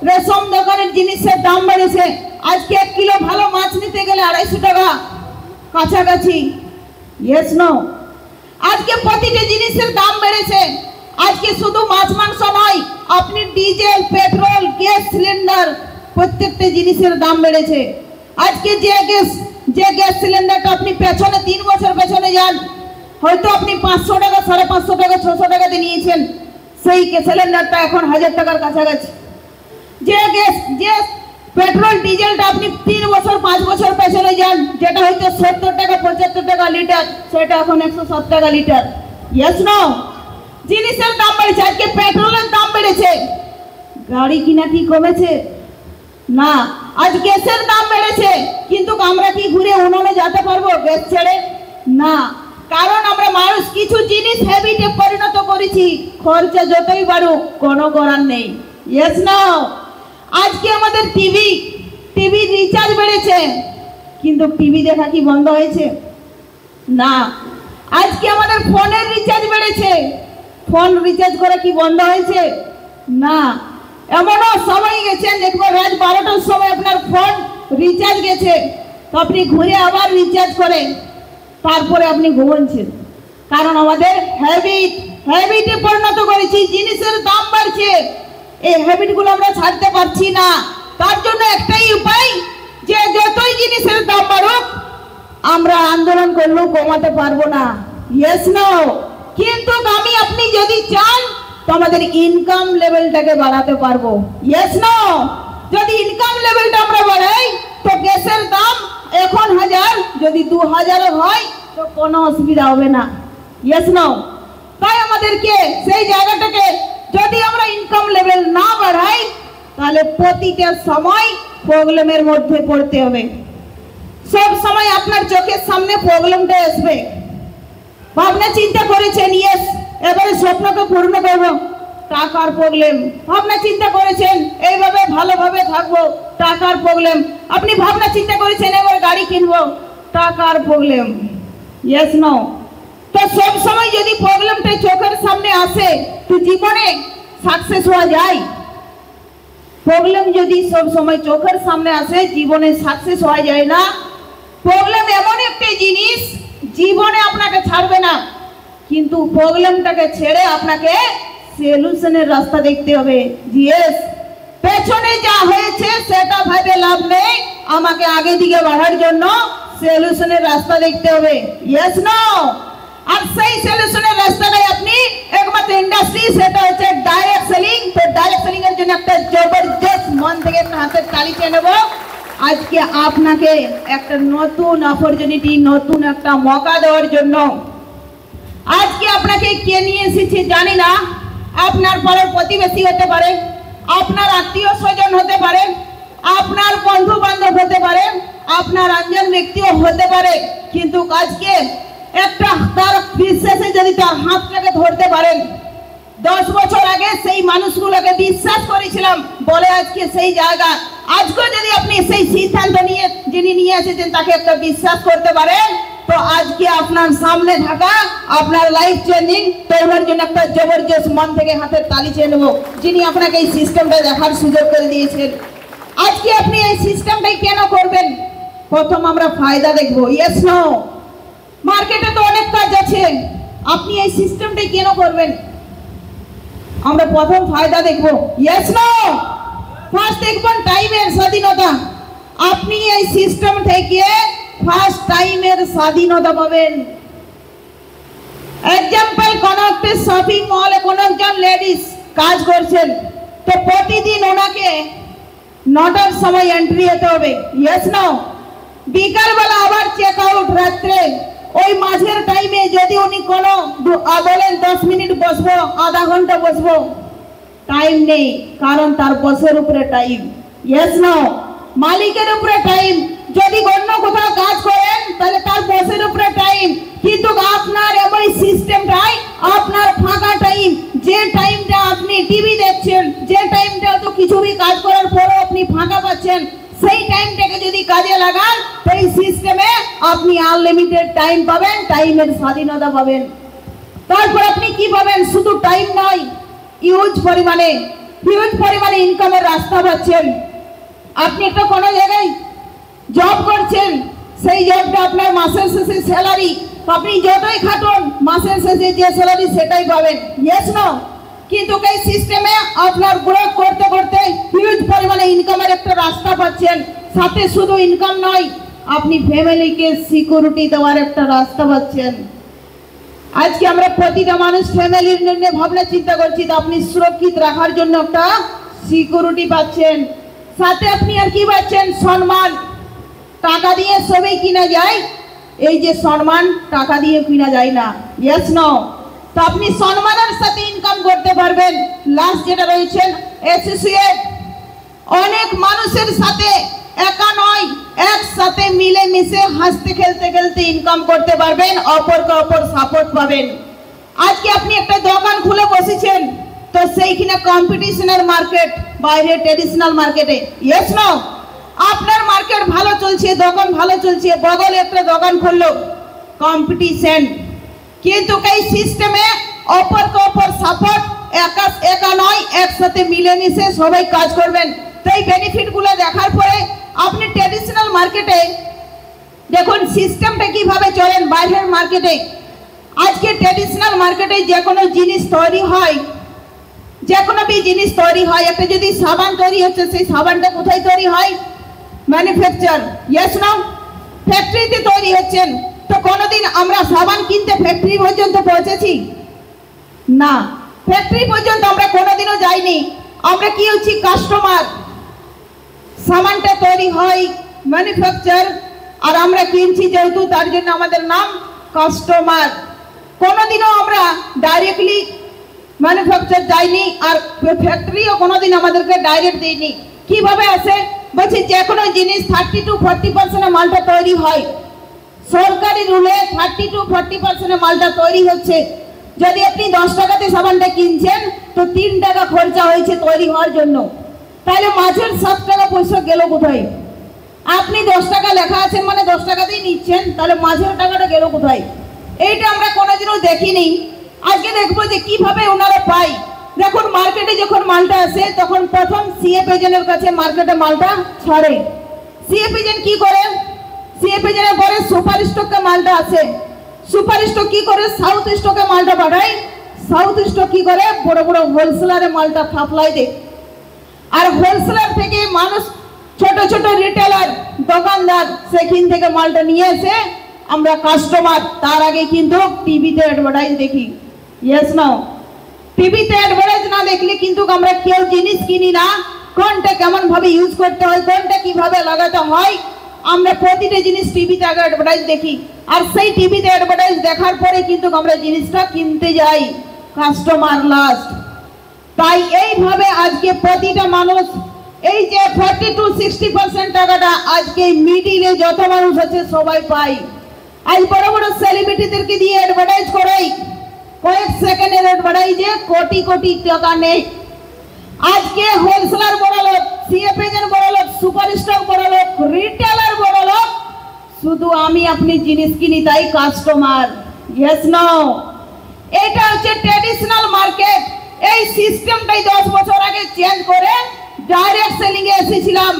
রেশম দোকানের জিনিসের দাম বেড়েছে। আজকে 1 কিলো ভালো মাছ নিতে গেলে 250 টাকা কাছাকাছি। Yes no? আজকে প্রতিটা জিনিসের দাম বেড়েছে। আজকে শুধু মাছ মাংস নয়, আপনি ডিজেল, পেট্রোল, গ্যাস সিলিন্ডার, প্রত্যেকটা জিনিসের দাম বেড়েছে। আজকে যে গ্যাস সিলিন্ডারটা আপনি পেছনে 3 বছর পেছনে যান, হয়তো আপনি 500 টাকা, 550 টাকা, 600 টাকাতে নিয়েছেন, সেই সিলিন্ডারটা এখন 1000 টাকার কাছাকাছি। যে পেট্রোল ডিজেলটা আপনি 3 বছর 5 বছর পেছনে যান, যেটা হয়তো 70 টাকা 75 টাকা লিটার, সেটা এখন 107 টাকা লিটার। Yes no? জিনিসের দাম বেড়েছে। আজকে পেট্রোলের দাম বেড়েছে, গাড়ি কিনা কি কমেছে? না। আজ গ্যাসের দাম বেড়েছে, কিন্তু আমরা কি ঘুরে উনুনে যেতে পারবো গ্যাস ছেড়ে? না। কারণ আমরা মানুষ কিছু জিনিস হ্যাবিটে পরিণত করেছি, খরচা যতই বাড়ুক কোনো করার নেই। Yes no? আজকে আমাদের টিভি রিচার্জ বেড়েছে, কিন্তু টিভি দেখা কি বন্ধ হয়েছে? না। আজকে আমাদের ফোনের রিচার্জ বেড়েছে, ফোন রিচার্জ করা কি বন্ধ হয়েছে? না। এমনও সময় গেছেন দেখবেন রাত 12টার সময় আপনার ফোন রিচার্জ গেছে, তো আপনি ঘুরে আবার রিচার্জ করে তারপরে আপনি ঘুমাচ্ছেন। কারণ আমাদের হ্যাবিটে পরিণত করেছি, জিনিসের দাম বাড়ছে, এই হ্যাবিটগুলো আমরা ছাড়তে পারছি না। তার জন্য একটাই উপায় যে যতই জিনিসের দাম বাড়ুক আমরা আন্দোলন করলেও কমাতে পারবো না, ইয়েস নো। কিন্তু আমি আপনি যদি চান তো আমাদের ইনকাম লেভেলটাকে বাড়াতে পারবো, ইয়েস নো। যদি ইনকাম লেভেলটা আমরা বাড়াই তো গ্যাসের দাম এখন 1000 যদি 2000 হয় তো কোনো অসুবিধা হবে না, ইয়েস নো। তাই আমাদেরকে সেই জায়গাটাকে যদি আমরা ইনকাম লেভেল না বাড়াই তাহলে প্রতিটা সময় প্রবলেমের মধ্যে পড়তে হবে। সব সময় আপনার চোখের সামনে প্রবলেমটা আসবে। ভাবনা চিন্তা করেছেন, ইয়েস এবারে স্বপ্নকে পূর্ণ করব, টাকার প্রবলেম। ভাবনা চিন্তা করেছেন এইভাবে ভালোভাবে থাকবো, টাকার প্রবলেম। আপনি ভাবনা চিন্তা করেছেন এবার গাড়ি কিনবো, টাকার প্রবলেম, ইয়েস নো। তো সব সময় যদি প্রবলেমটা চোখের সামনে আসে তো জীবনে সাকসেস হওয়া যায়? প্রবলেম যদি সব সময় চোখের সামনে আসে জীবনে সাকসেস হওয়া যায় না। প্রবলেম এমন একটা জিনিস জীবনে আপনাকে ছাড়বে না, কিন্তু প্রবলেমটাকে ছেড়ে আপনাকে সলিউশনের রাস্তা দেখতে হবে। ইয়েস, পেছনে যা হয়েছে সেটা ভেবে লাভ নেই, আমাকে আগে দিকে বাড়ার জন্য সলিউশনের রাস্তা দেখতে হবে, ইয়েস নো। আর সেই সলিউশনের রাস্তাটাই আপনি একমাত্র ইন্ডাস্ট্রি, সেটা হচ্ছে ডাইরেক্ট সেলিং। তো ডাইরেক্ট সেলিং এর জন্য একটা জবরদস্ত মন থেকে একটা হাতের তালি চেয়ে নেব। আজকে আপনাকে একটা নতুন অপরচুনিটি, নতুন একটা মৌকা দেওয়ার জন্য আজকে আপনাকে কে নিয়ে এসেছি জানি না। আপনার পাড়ার প্রতিবেশী হতে পারে, আপনার আত্মীয় স্বজন হতে পারে, আপনার বন্ধু বান্ধব হতে পারে, আপনার আঞ্জন ব্যক্তিও হতে পারে, কিন্তু আজকে একটা তার বিশ্বাসে যদি তার হাতটাকে ধরতে পারেন, 10 বছর আগে সেই মানুষগুলোকে বিশ্বাস করেছিলাম বলে আজকে সেই জায়গা, আজকে যদি আপনি সেই সিদ্ধান্ত নিয়ে যিনি নিয়ে এসেছেন তাকে একটা বিশ্বাস করতে পারেন, তো আজকে আপনার সামনে থাকা আপনার লাইফ চেঞ্জিং তৈরির জন্য একটা জবরদস্ত মন থেকে হাতের তালি চেয়ে নেব, যিনি আপনাকে এই সিস্টেমটা দেখার সুযোগ করে দিয়েছেন। আজকে আপনি এই সিস্টেমটাই কেন করবেন? প্রথম আমরা ফায়দা দেখবো, ইয়েস নো। মার্কেটে তো অনেক কাজ আছে, আপনি এই সিস্টেমটাই কেন করবেন? আমরা প্রথম ফায়দা দেখবো, ইয়েস নো। ফার্স্ট দেখবেন টাইমের স্বাধীনতা। আপনি এই সিস্টেম থেকে ফার্স্ট টাইমের স্বাধীনতা পাবেন। এক্সাম্পল, কোন একটা শপিং মলে কোন একজন লেডিস কাজ করছেন, তো প্রতিদিন ওনাকে 9টার সময় এন্ট্রি হতে হবে, ইয়েস নো। বিকালবেলা আবার চেক আউট রাত্রে। ওই মাঝের টাইমে যদি উনি কোনো বলেন 10 মিনিট বসবো, আধা ঘন্টা বসবো, টাইম নেই, কারণ তার বসের উপরে টাইম, ইয়েস নো। মালিকের উপরে টাইম। যদি অন্য কোথাও কাজ করেন তাহলে তার বসের উপরে টাইম, কিন্তু আপনার এমন সিস্টেমটাই আপনার ফাঁকা টাইম, যে টাইমটা আপনি টিভি দেখছেন, যে টাইমটা তো কিছু भी কাজ করার পরও আপনি ফাঁকা পাচ্ছেন, সেই টাইমটাকে যদি কাজে লাগান এই সিস্টেমে আপনি আনলিমিটেড টাইম পাবেন, টাইমের স্বাধীনতা পাবেন। তারপর আপনি কি পাবেন? শুধু টাইম নয়, হিউজ পরিমাণে ইনকামের রাস্তা পাচ্ছেন। আপনি একটা কোনো জায়গায় জব করছেন, সেই জবটা আপনার মাসের শেষে স্যালারি, আপনি যতই খাটুন মাসের শেষে যে স্যালারি সেটাই পাবেন, ইয়েস নো। কিন্তু এই সিস্টেমে আপনার গ্রোথ করতে করতে হিউজ পরিমাণে ইনকামের একটা রাস্তা পাচ্ছেন। সাথে শুধু ইনকাম নয়, আপনি ফ্যামিলিকে সিকিউরিটি দেওয়ার একটা রাস্তা পাচ্ছেন। আজকে আমরা প্রতিটা মানুষ ফ্যামিলির জন্য ভাবনা চিন্তা করছি, তো আপনি সুরক্ষিত রাখার জন্য একটা সিকিউরিটি পাচ্ছেন। সাথে আপনি আর কি পাচ্ছেন? সম্মান। টাকা দিয়ে সবই কিনা যায়, এই যে সম্মান টাকা দিয়ে কিনা যায় না, ইয়েস নো। তো আপনি সম্মানের সাথে ইনকাম করতে পারবেন। লাস্ট যেটা রয়েছেন অ্যাসোসিয়েট, অনেক মানুষের সাথে একা নয় একসাথে মিলে মিশে হাসতে খেলতে খেলতে ইনকাম করতে পারবেন, অপরকে অপর সাপোর্ট পাবেন। আজকে আপনি একটা দোকান খুলে বসেছেন, তো সেইখানে কম্পিটিশনের মার্কেট, বাইরে ট্রেডিশনাল মার্কেটে, ইয়েস নো। আপনার মার্কেট ভালো চলছে, দোকান ভালো চলছে, বগলে একটা দোকান খুললো, কম্পিটিশন। কিন্তু এই সিস্টেমে অপরকে অপর সাপোর্ট একা নয়, একসাথে মিলেমিশে সবাই কাজ করবেন। তো এই বেনিফিটগুলো দেখার পরে আপনি ট্র্যাডিশনাল মার্কেটে দেখুন সিস্টেমটা কিভাবে চলেন বাইরের মার্কেটে। আজকে ট্র্যাডিশনাল মার্কেটে যে কোনো জিনিস তৈরি হয়, যে কোনো জিনিস তৈরি হয়, একটা যদি সাবান তৈরি হচ্ছে সেই সাবানটা কোথায় তৈরি হয়? ম্যানুফ্যাকচার, ইয়েস না? ফ্যাক্টরিতে তৈরি হচ্ছেন। তো কোনোদিন আমরা সাবান কিনতে ফ্যাক্টরি পর্যন্ত পৌঁছেছি? না, ফ্যাক্টরি পর্যন্ত আমরা কোনোদিনও যাইনি। আমরা কি হচ্ছি? কাস্টমার। সামানটা তৈরি হয় ম্যানুফ্যাকচার আর আমরা কিনছি যেহেতু, তার জন্য আমাদের নাম কাস্টমার। কোনোদিনও আমরা ডাইরেক্টলি ম্যানুফ্যাকচার যাইনি আর ফ্যাক্টরিও কোনোদিন আমাদেরকে ডাইরেক্ট দেয়নি। কিভাবে আসে? বলছি যে কোনো জিনিস 30 to 40% মালটা তৈরি হয়। সরকারি রুলে 30 to 40% মালটা তৈরি হচ্ছে। যদি আপনি 10 টাকাতে সাবানটা কিনছেন তো 3 টাকা খরচা হয়েছে তৈরি হওয়ার জন্য, তাহলে মাঝের 7 টাকা পয়সা গেল কোথায়? আপনি 10 টাকা লেখা আছেন মানে 10 টাকাতেই নিচ্ছেন, তাহলে মাঝের টাকাটা গেল কোথায়? এইটা আমরা কোনোদিনও দেখিনি। আজকে দেখবো যে কিভাবে ওনারা পায়। দেখুন মার্কেটে যখন মালটা আসে তখন প্রথম সিএফ এজেন্টের কাছে মার্কেটে মালটা ছাড়ে। সিএফ এজেন্ট কি করে? সিএফ এজেন্টের পরে সুপার স্টকে মালটা আসে। সুপার স্টক কি করে? সাউথ স্টকে মালটা পাঠায়। সাউথ স্টক কি করে? বড় বড় হোলসেলারে মালটা সাপ্লাই দেয়। আর হোলসেলার থেকে মানুষ ছোট ছোট রিটেলার দোকানদার সেখান থেকে মালটা নিয়ে এসে আমরা কাস্টমার তার আগে কিন্তু টিভিতে অ্যাডভার্টাইজ দেখি, ইয়েস না? টিভিতে অ্যাডভার্টাইজ না দেখলে কিন্তু আমরা কেউ জিনিস কিনি না। কোনটা কেমন ভাবে ইউজ করতে হয়, কোনটা কিভাবে লাগাতে হয়, আমরা প্রতিটা জিনিস টিভিতে আগে অ্যাডভার্টাইজ দেখি। আর সেই টিভিতে অ্যাডভার্টাইজ দেখার পরে কিন্তু আমরা জিনিসটা কিনতে যাই, কাস্টমার লাস্ট। তাই এইভাবে আজকে প্রতিটা মানুষ এই যে 40 to 60% টাকাটা আজকে মিডিলে যত মানুষ আছে সবাই পায়। আজ বড় বড় সেলিব্রিটিদেরকে দিয়ে অ্যাডভার্টাইজ করাই, কয়েক সেকেন্ডের অ্যাডভার্টাইজে কোটি কোটি টাকা নেই। আজকে হোলসেলার বড় লোক, সিএফ এজেন্ট বড় লোক, সুপার স্টক বড় লোক, রিটেলার বড় লোক, শুধু আমি আপনি জিনিস কিনি তাই কাস্টমার, ইয়েস নো? এটা হচ্ছে ট্র্যাডিশনাল মার্কেট। এই সিস্টেমটাই 10 বছর আগে চেঞ্জ করে ডাইরেক্ট সেলিং এ এসেছিলাম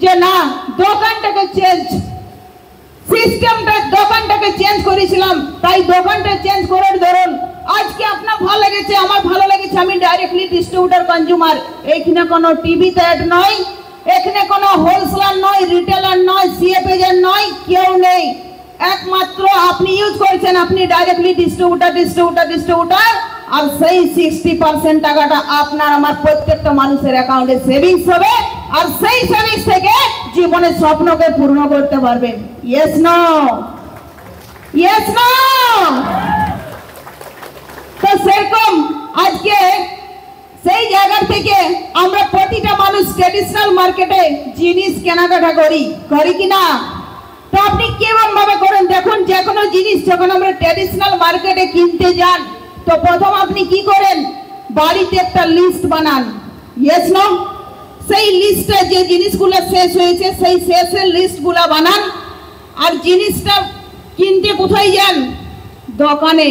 যে না দোকানটাকে চেঞ্জ, সিস্টেমটা দোকানটাকে চেঞ্জ করেছিলাম। তাই দোকানটা চেঞ্জ করার ধরুন আজকে আপনার ভালো লেগেছে, আমার ভালো লেগেছে, আমি ডাইরেক্টলি ডিস্ট্রিবিউটর কনজিউমার। এখানে কোনো টিভিতে অ্যাড নয়, এখানে কোনো হোলসেলার নয়, রিটেলার নয়, সিএফ এজেন্ট নয়, কেউ নেই। একমাত্র আপনি ইউজ করছেন, আপনি ডাইরেক্টলি ডিস্ট্রিবিউটর। আর সেই 60% টাকাটা আপনার আমার প্রত্যেকটা মানুষের অ্যাকাউন্টে সেভিংস হবে। আর সেই সেভিংস থেকে জীবনের স্বপ্নকে পূর্ণ করতে পারবেন, ইয়েস নো? Yes no? তো সেরকম আজকে সেই জায়গা থেকে আমরা প্রতিটা মানুষ ট্র্যাডিশনাল মার্কেটে জিনিস কেনাকাটা করি কিনা? তো আপনি কেমন ভাবে করেন দেখুন। যে কোনো জিনিস যখন আমরা ট্র্যাডিশনাল মার্কেটে কিনতে যান তো প্রথম আপনি কি করেন? বাড়িতে একটা লিস্ট বানান, ইয়েস নো? সেই লিস্টে যে জিনিসগুলো শেষ হয়েছে সেই শেষের লিস্টগুলো বানান। আর জিনিসটা কিনতে কোথায় যান? দোকানে।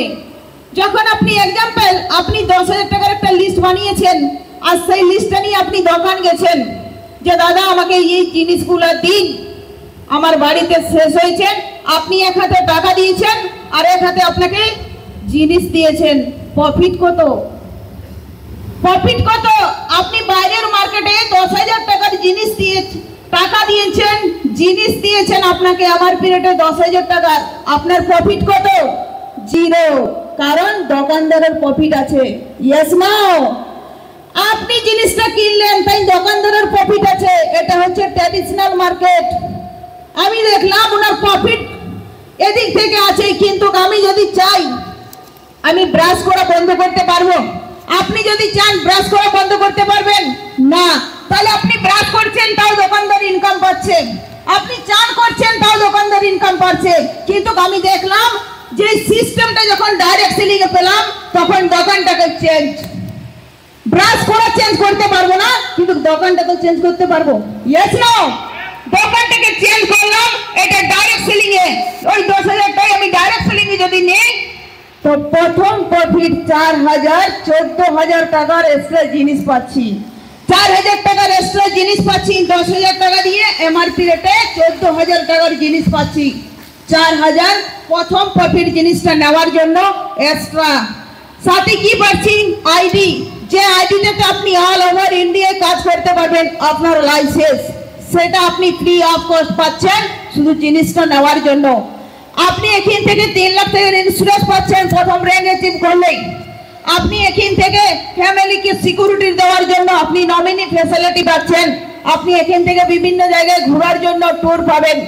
যখন আপনি এক্সাম্পল আপনি 10,000 টাকার একটা লিস্ট বানিয়েছেন আর সেই লিস্টটা নিয়ে আপনি দোকান গেছেন যে দাদা আমাকে এই জিনিসগুলো দিন, আমার বাড়িতে শেষ হয়েছে। আপনি এক হাতে টাকা দিয়েছেন আর এক হাতে আপনাকে জিনিস দিয়েছেন। প্রফিট কত? প্রফিট কত? আপনি বাইরের মার্কেটে 10,000 টাকার জিনিস দিয়ে টাকা দিয়েছেন, জিনিস দিয়েছেন আপনাকে আমার পিরিয়ডে 10,000 টাকা, আপনার প্রফিট কত? 0। কারণ দোকানদারের প্রফিট আছে, ইয়েস নো? আপনি জিনিসটা কিনলেন তাই দোকানদারের প্রফিট আছে। এটা হচ্ছে ট্র্যাডিশনাল মার্কেট। আমি দেখলাম ওনার প্রফিট এদিক থেকে আছে, কিন্তু আমি যদি চাই আমি ব্রাশ করা বন্ধ করতে পারবো? আপনি যদি চান ব্রাশ করা বন্ধ করতে পারবেন না। তাহলে আপনি ব্রাশ করছেন তাও দোকানদার ইনকাম পাচ্ছে, আপনি চান করছেন তাও দোকানদার ইনকাম পাচ্ছে। কিন্তু আমি দেখলাম যে সিস্টেমটা যখন ডাইরেক্ট সেলিং এ পেলাম তখন দোকানটাকে চেঞ্জ, ব্রাশ করা চেঞ্জ করতে পারবো না কিন্তু দোকানটাকে চেঞ্জ করতে পারবো, ইয়েস নো? দোকানটাকে চেঞ্জ করলাম, এটা ডাইরেক্ট সেলিং এ। ওই 10,000 টাকা আমি ডাইরেক্ট সেলিং এ যদি নেই তো প্রথম প্রফিট 4,000 14,000 টাকার এক্সট্রা জিনিস পাচ্ছি, 4,000 টাকার এক্সট্রা জিনিস পাচ্ছি, 10,000 টাকা দিয়ে এমআরপি রেটে 14,000 টাকার জিনিস পাচ্ছি। 4,000 প্রথম প্রফিট জিনিসটা নেওয়ার জন্য এক্সট্রা। সাথে কি পাচ্ছি? আইডি, যে আইডিটাতে আপনি অল ওভার ইন্ডিয়ায় কাজ করতে পারবেন, আপনার লাইসেন্স, সেটা আপনি ফ্রি অফ কস্ট পাচ্ছেন শুধু জিনিসটা নেওয়ার জন্য। আপনি এখান থেকে 3 লাখ টাকার ইন্স্যুরেন্স পাচ্ছেন প্রথম র্যাঙ্ক অ্যাচিভ করলেই। আপনি এখান থেকে ফ্যামিলিকে সিকিউরিটি দেওয়ার জন্য আপনি নমিনি ফ্যাসিলিটি পাচ্ছেন। আপনি এখান থেকে বিভিন্ন জায়গায় ঘোরার জন্য ট্যুর পাবেন,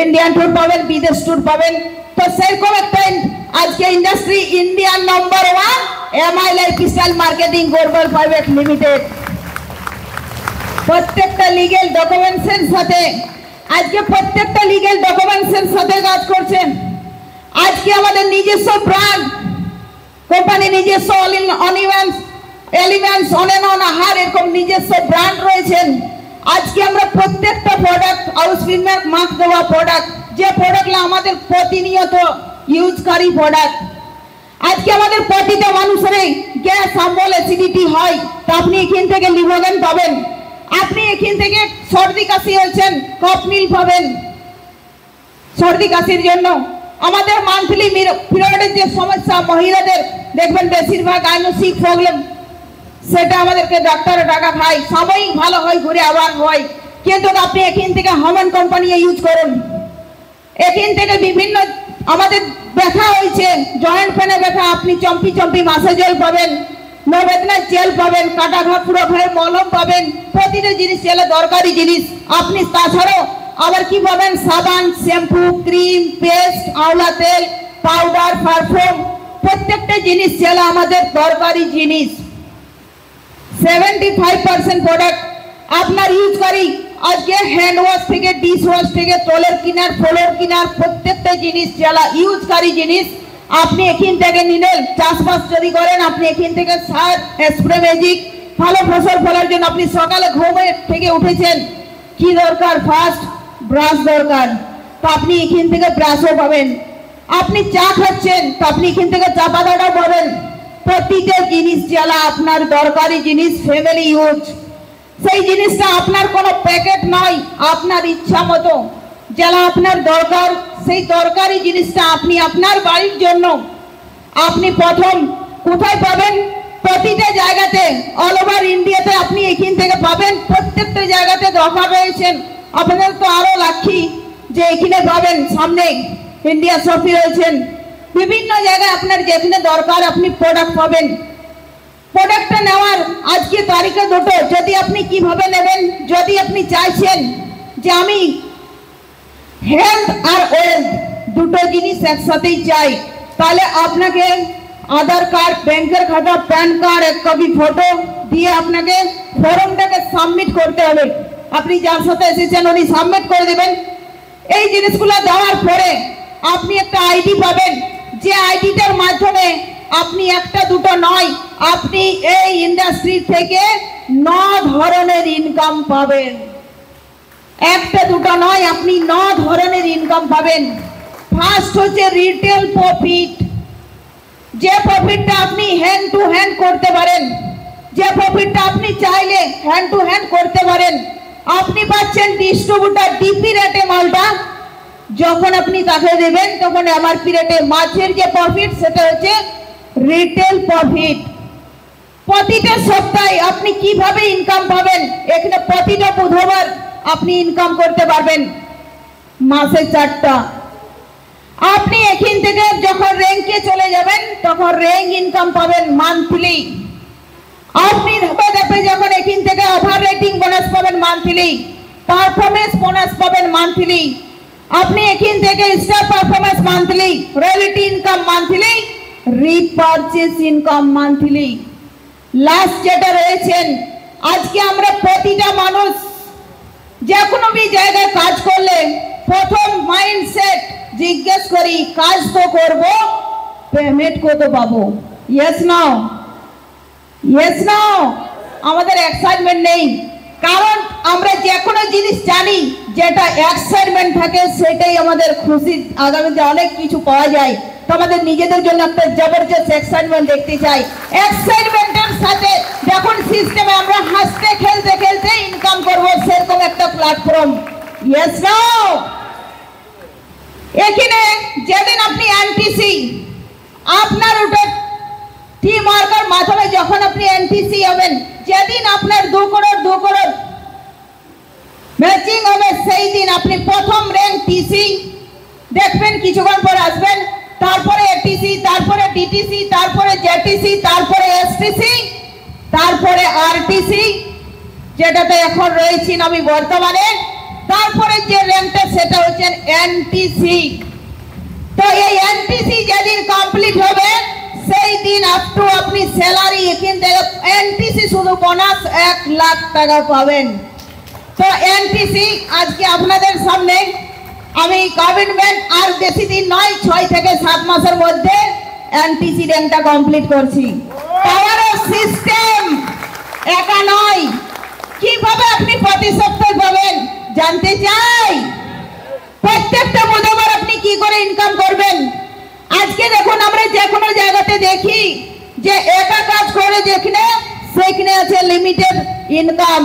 ইন্ডিয়ান ট্যুর পাবেন, বিদেশ ট্যুর পাবেন। তো সেরকম একটা আজকে industry Indian number 1 MI lifestyle marketing global private limited. প্রত্যেকটা লিগ্যাল ডকুমেন্টসের সাথে আজকে প্রত্যেকটা লিগ্যাল ডকুমেন্টসের সাথে কাজ করছেন। আজকে আমাদের নিজস্ব ব্র্যান্ড কোম্পানি, নিজস্ব এলিমেন্টস অন আহার এরকম নিজস্ব ব্র্যান্ড রয়েছেন। আজকে আমরা প্রত্যেকটা প্রোডাক্ট আউসফিল্মের মার্ক দেওয়া প্রোডাক্ট, যে প্রোডাক্টগুলো আমাদের প্রতিনিয়ত ইউজকারী প্রোডাক্ট। আজকে আমাদের প্রতিটা মানুষেরই গ্যাস, অম্বল, অ্যাসিডিটি হয়, তো আপনি এখান থেকে লিভোগেন পাবেন। আপনি এখান থেকে সর্দি কাশি হয়েছেন, কফনিল পাবেন সর্দি কাশির জন্য। আমাদের মান্থলি পিরিয়ডের যে সমস্যা মহিলাদের দেখবেন বেশিরভাগ গাইনোসিক প্রবলেম, সেটা আমাদেরকে ডাক্তারের টাকা খায়, সাময়িক ভালো হয়, ঘুরে আবার হয়। কিন্তু আপনি এখান থেকে হমেন কোম্পানি ইউজ করুন। এখান থেকে বিভিন্ন আমাদের ব্যথা হয়েছে, জয়েন্ট পেনে ব্যথা, আপনি চম্পি চম্পি মাসে জল পাবেন, বেদনার জেল পাবেন, কাটা ঘা পুরো ঘরে মলম পাবেন। প্রতিটা জিনিস এলে দরকারি জিনিস। আপনি তাছাড়াও আবার কি পাবেন? সাবান, শ্যাম্পু, ক্রিম, পেস্ট, আওলা তেল, পাউডার, পারফিউম, প্রত্যেকটা জিনিস এলে আমাদের দরকারি জিনিস। 75% প্রোডাক্ট আপনার ইউজ করি। আজকে হ্যান্ড ওয়াশ থেকে ডিশ ওয়াশ থেকে তলের কিনার, ফ্লোর কিনার, প্রত্যেকটা জিনিস যারা ইউজকারী জিনিস আপনি এখান থেকে নিলেন। চাষবাস যদি করেন আপনি এখান থেকে সার, স্প্রে ম্যাজিক, ভালো ফসল ফলার জন্য আপনি সকালে ঘুমে থেকে উঠেছেন, কি দরকার? ফার্স্ট ব্রাশ দরকার, তো আপনি এখান থেকে ব্রাশও পাবেন। আপনি চা খাচ্ছেন, তো আপনি এখান থেকে চা পাতাটাও পাবেন। প্রতিটা জিনিস যারা আপনার দরকারি জিনিস, ফ্যামিলি ইউজ, সেই জিনিসটা আপনার কোনো প্যাকেট নয়, আপনার ইচ্ছা মতো যারা আপনার দরকার, সেই দরকারি জিনিসটা আপনি আপনার বাড়ির জন্য আপনি প্রথম কোথায় পাবেন? প্রতিটা জায়গাতে, অল ওভার ইন্ডিয়াতে আপনি এখান থেকে পাবেন। প্রত্যেকটা জায়গাতে দরকার রয়েছেন। আপনাদের তো আরো লাক্ষী যে এখানে পাবেন, সামনে ইন্ডিয়া শপি রয়েছেন, বিভিন্ন জায়গায় আপনার যেখানে দরকার আপনি প্রোডাক্ট পাবেন। প্রোডাক্টটা নেওয়ার আজকে তারিখে দুটো, যদি আপনি কিভাবে নেবেন, যদি আপনি চাইছেন যে আমি হেলথ আর ওয়েলথ দুটো জিনিস একসাথেই চাই, তাহলে আপনাকে আধার কার্ড, ব্যাংকের খাতা, প্যান কার্ড, এক কপি ফটো দিয়ে আপনাকে ফর্মটাকে সাবমিট করতে হবে। আপনি যার সাথে এসেছেন উনি সাবমিট করে দেবেন। এই জিনিসগুলো দেওয়ার পরে আপনি একটা আইডি পাবেন, যে আইডিটার মাধ্যমে আপনি একটা দুটো নয়, আপনি এই ইন্ডাস্ট্রি থেকে 9 ধরনের ইনকাম পাবেন। একটা দুটো নয়, আপনি 9 ধরনের ইনকাম পাবেন। ফার্স্ট হচ্ছে রিটেল প্রফিট, যে প্রফিটটা আপনি হ্যান্ড টু হ্যান্ড করতে পারেন, যে প্রফিটটা আপনি চাইলে হ্যান্ড টু হ্যান্ড করতে পারেন। আপনি পাচ্ছেন ডিস্ট্রিবিউটর ডিপি রেটে মালটা, যখন আপনি তাকে দেবেন তখন এমআরপি রেটে মাছের যে প্রফিট সেটা হচ্ছে রিটেল প্রফিট। প্রতিটা সপ্তাহে আপনি কিভাবে ইনকাম পাবেন, এখানে প্রতিটা বুধবার আপনি ইনকাম করতে পারবেন, মাসে 4টা। আপনি এখান থেকে যখন র্যাঙ্কে চলে যাবেন তখন র্যাঙ্ক ইনকাম পাবেন মান্থলি। আপনি ধাপে ধাপে যখন এখান থেকে ওভার রেটিং বোনাস পাবেন মান্থলি, পারফরমেন্স বোনাস পাবেন মান্থলি, আপনি এখান থেকে star performance monthly, royalty income monthly, repurchase income monthly. Last যেটা রয়েছেন, আজকে আমরা প্রতিটা মানুষ যে কোনো জায়গায় কাজ করলে প্রথম মাইন্ডসেট জিজ্ঞেস করি, কাজ তো করব, পেমেন্ট কত পাবো? ইয়েস নাও, ইয়েস নাও। আমাদের এক্সাইটমেন্ট নেই, কারণ আমরা যে কোনো জিনিস জানি যেটা এক্সাইটমেন্ট থাকে সেটাই আমাদের খুশি, আগামীতে অনেক কিছু পাওয়া যায়। তোমাদের নিজেদের জন্য একটা জবরদস্ত এক্সাইটমেন্ট দেখতে চাই। এক্সাইটমেন্টের সাথে যখন সিস্টেমে আমরা হাসতে খেলতে খেলতে ইনকাম করব, সেরকম একটা প্ল্যাটফর্ম। Yes no? এখানে যেদিন আপনি এনটিসি আপনার ওটা টিম ওয়ার্কের মাধ্যমে যখন আপনি এনটিসি হবেন, যেদিন আপনার 2 করোড় ম্যাচিং হবে, সেই দিন আপনি প্রথম র্যাঙ্ক টিসি দেখবেন, কিছুক্ষণ পর আসবেন, তারপরে এটিসি, তারপরে ডিটিসি, তারপরে জেটিসি, তারপরে এসটিসি, তারপরে আরটিসি, যেটাতে এখন রয়েছি আমি বর্তমানে, তারপরে যে র্যাঙ্কটা সেটা হচ্ছে এনটিসি। তো এই এনটিসি যেদিন কমপ্লিট হবে সেই দিন আপটু আপনি স্যালারি এখান থেকে এনটিসি শুধু বোনাস 1 লাখ টাকা পাবেন। তো এনটিসি আজকে আপনাদের সামনে আমি কমিটমেন্ট আর বেশি দিন নয়, 6 থেকে 7 মাসের মধ্যে এনটিসি র্যাঙ্কটা কমপ্লিট করছি। পাওয়ার অফ সিস্টেম একা নয়, কিভাবে আপনি প্রতি সপ্তাহে পাবেন জানতে চাই? প্রত্যেকটা বুধবার আপনি কি করে ইনকাম করবেন? আজকে দেখুন আমরা যে কোনো জায়গাতে দেখি যে একা কাজ করে যেখানে সেখানে আছে লিমিটেড ইনকাম,